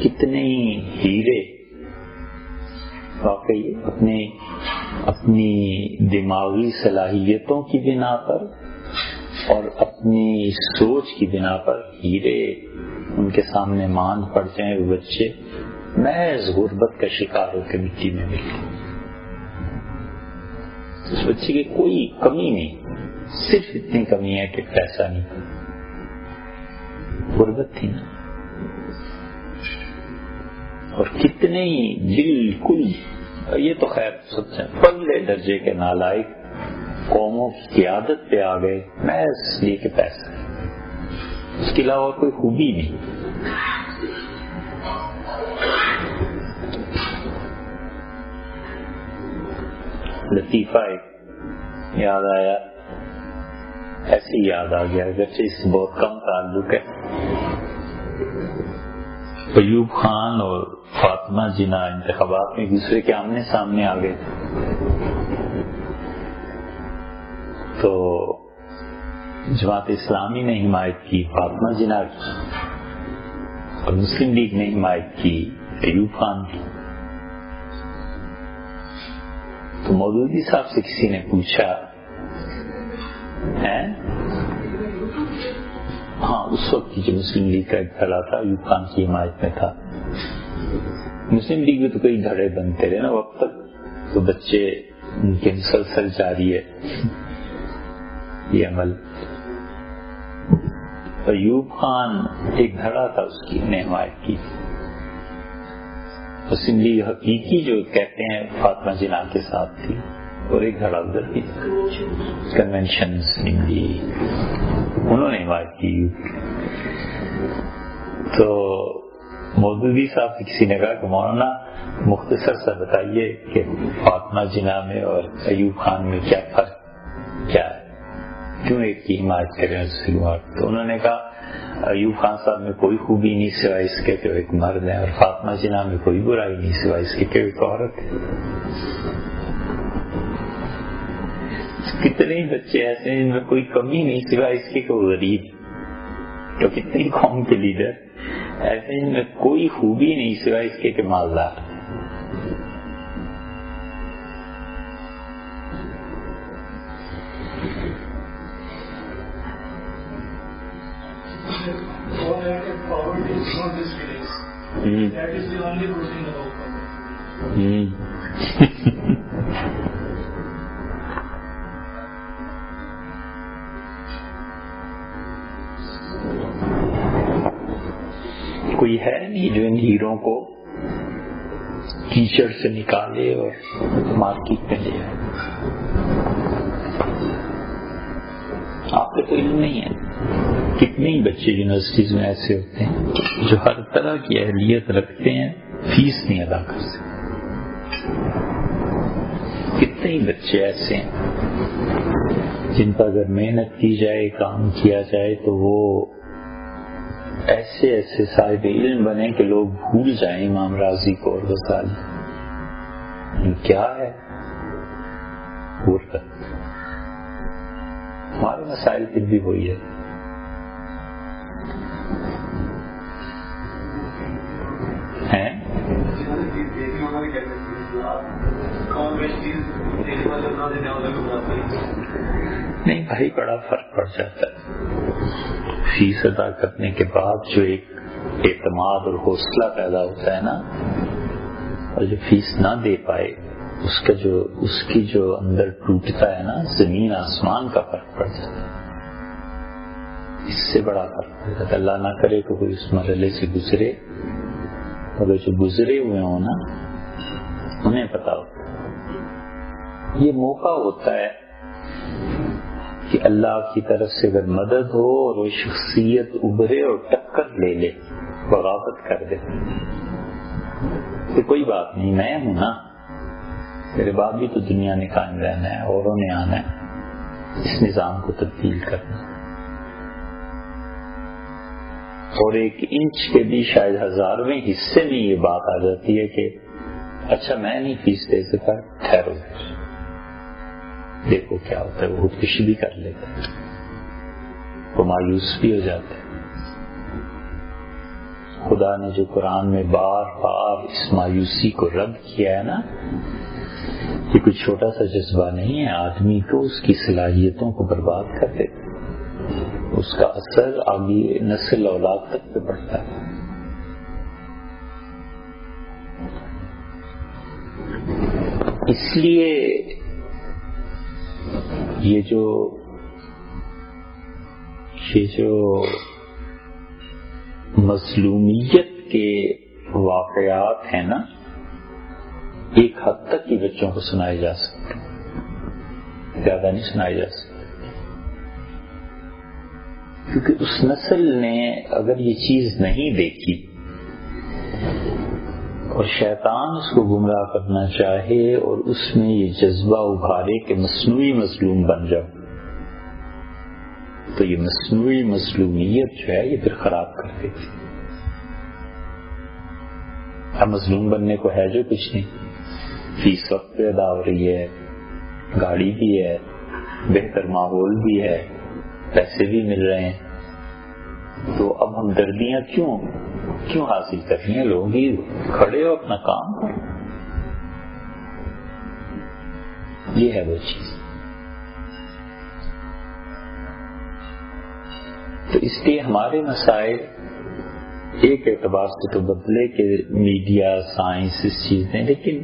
A: کتنے ہیرے واقعی اپنی دماغی صلاحیتوں کی بنا پر اور اپنی سوچ کی بنا پر ہیرے ان کے سامنے مان پڑ جائیں، وہ بچے محض غربت کا شکار ہو کے مٹی میں مل گئے. اس بچے کی کوئی کمی نہیں، صرف اتنی کمی ہے کہ پیسہ نہیں، غربت تھی نا. اور کتنے ہی بالکل، یہ تو خیر سب سے پہلے درجے کے نالائق قوموں کی قیادت پہ آ گئے محض اس لیے کہ پیسہ، اس کے علاوہ کوئی خوبی نہیں. لطیفہ ایک یاد آیا، ایسے ہی یاد آ گیا، اگرچہ اس سے بہت کم تعلق ہے. ایوب خان اور فاطمہ جناح انتخابات میں دوسرے کے آمنے سامنے آ گئے تو جماعت اسلامی نے حمایت کی فاطمہ جناح کی اور مسلم لیگ نے حمایت کی ایوب خان کی. تو مودودی صاحب سے کسی نے پوچھا ہے، ہاں اس وقت کی جو مسلم لیگ کا ایک دھڑا تھا ایوب خان کی حمایت میں تھا. مسلم لیگ میں تو کئی دھڑے بنتے رہے نا وقت تک، تو بچے ان کے مسلسل جاری ہے یہ عمل. ایوب خان ایک دھڑا تھا اس کی نے حمایت کی. مسلم لیگ حقیقی جو کہتے ہیں فاطمہ جناح کے ساتھ تھی، اور ایک دھڑا ادھر تھی کنونشن مسلم لیگ، انہوں نے حمایت کی. تو مودودی صاحب سے کسی نے کہا کہ مولانا مختصر سا بتائیے کہ فاطمہ جناح میں اور ایوب خان میں کیا فرق کیا ہے، کیوں ایک کی حمایت کریں. تو انہوں نے کہا ایوب خان صاحب میں کوئی خوبی نہیں سوائے اس کے کہ وہ ایک مرد ہے، اور فاطمہ جناح میں کوئی برائی نہیں سوائے اس کے کہ وہ ایک عورت ہے. کتنے بچے ایسے ہیں جن میں کوئی کمی نہیں سوائے اس کے کہ وہ غریب، تو کتنی قوم کے لیڈر ایسے جن میں کوئی خوبی نہیں سوائے اس کے کہ مالدار.
B: That is the only good thing about
A: کوئی ہے نہیں جو ان ہیروں کو کیچڑ سے نکالے اور مارکیٹ میں لے آئے. آپ کو تو علم نہیں ہے کتنے ہی بچے یونیورسٹیز میں ایسے ہوتے ہیں جو ہر طرح کی اہلیت رکھتے ہیں، فیس نہیں ادا کر سکتے. کتنے ہی بچے ایسے ہیں جن پر اگر محنت کی جائے، کام کیا جائے تو وہ ایسے ایسے صاحب علم بنے کہ لوگ بھول جائیں امام راضی کو اور غزالی. کیا ہے غربت. ہمارے مسائل پھر بھی وہی ہے. نہیں بھائی، بڑا فرق پڑ جاتا ہے. فیس ادا کرنے کے بعد جو ایک اعتماد اور حوصلہ پیدا ہوتا ہے نا، اور جو فیس نہ دے پائے اس کی جو اندر ٹوٹتا ہے نا، زمین آسمان کا فرق پڑ جاتا ہے. اس سے بڑا فرق پڑ جاتا ہے. اللہ نہ کرے کہ کوئی اس مرحلے سے گزرے، اگر جو گزرے ہوئے ہوں نا انہیں پتا ہوتا ہے. یہ موقع ہوتا ہے کہ اللہ کی طرف سے اگر مدد ہو اور وہ شخصیت ابھرے اور ٹکر لے لے، بغاوت کر دے تو کوئی بات نہیں، میں ہوں نا، میرے بعد بھی تو دنیا نے قائم رہنا ہے، اوروں نے آنا ہے، اس نظام کو تبدیل کرنا. اور ایک انچ کے بھی شاید 1000ویں حصے میں یہ بات آ جاتی ہے کہ اچھا میں نہیں فیس دے سکا، ٹھہرو دیکھو کیا ہوتا ہے. وہ خودکشی بھی کر لیتا ہے، وہ مایوس بھی ہو جاتا ہے. خدا نے جو قرآن میں بار بار اس مایوسی کو رد کیا ہے نا، یہ کوئی چھوٹا سا جذبہ نہیں ہے. آدمی کو اس کی صلاحیتوں کو برباد کر دیتا ہے، اس کا اثر آگے نسل اولاد تک پہ پڑتا ہے. اس لیے یہ جو مظلومیت کے واقعات ہیں نا، ایک حد تک ہی بچوں کو سنائے جا سکتے، زیادہ نہیں سنائے جا سکتے، کیونکہ اس نسل نے اگر یہ چیز نہیں دیکھی اور شیطان اس کو گمراہ کرنا چاہے اور اس میں یہ جذبہ ابھارے کہ مصنوعی مظلوم بن جاؤ، تو یہ مصنوعی مظلومیت جو ہے یہ پھر خراب کر دیتی۔ اب مظلوم بننے کو ہے جو کچھ نہیں، فیس وقت پہ ادا ہو رہی ہے، گاڑی بھی ہے، بہتر ماحول بھی ہے، پیسے بھی مل رہے ہیں، تو اب ہم دردیاں کیوں حاصل کر رہی ہیں؟ لوگ ہی کھڑے ہو، اپنا کام کرو۔ یہ ہے وہ چیز۔ تو اس لیے ہمارے مسائل ایک اعتبار سے تو بدلے کہ میڈیا، سائنس، اس چیزیں، لیکن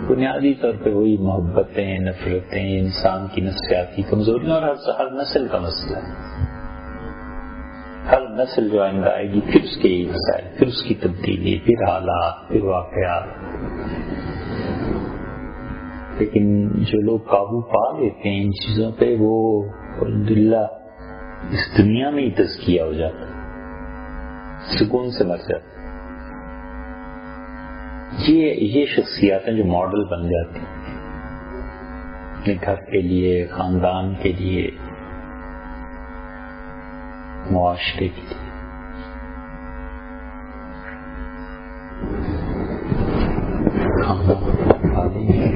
A: بنیادی طور پہ وہی محبتیں، نفرتیں، انسان کی نفسیاتی کمزوریاں، اور ہر نسل کا مسئلہ ہے۔ ہر نسل جو آئندہ آئے گی پھر اس کے یہ مسائل، پھر اس کی تبدیلی، پھر حالات، پھر واقعات۔ لیکن جو لوگ قابو پا لیتے ہیں ان چیزوں پہ، وہ الحمدللہ اس دنیا میں ہی تزکیہ ہو جاتا، سکون سے مر جاتا۔ یہ شخصیاتیں جو ماڈل بن جاتی ہیں اپنے گھر کے لیے، خاندان کے لیے، معاشرے کے لیے۔ کھانا کھا لیں۔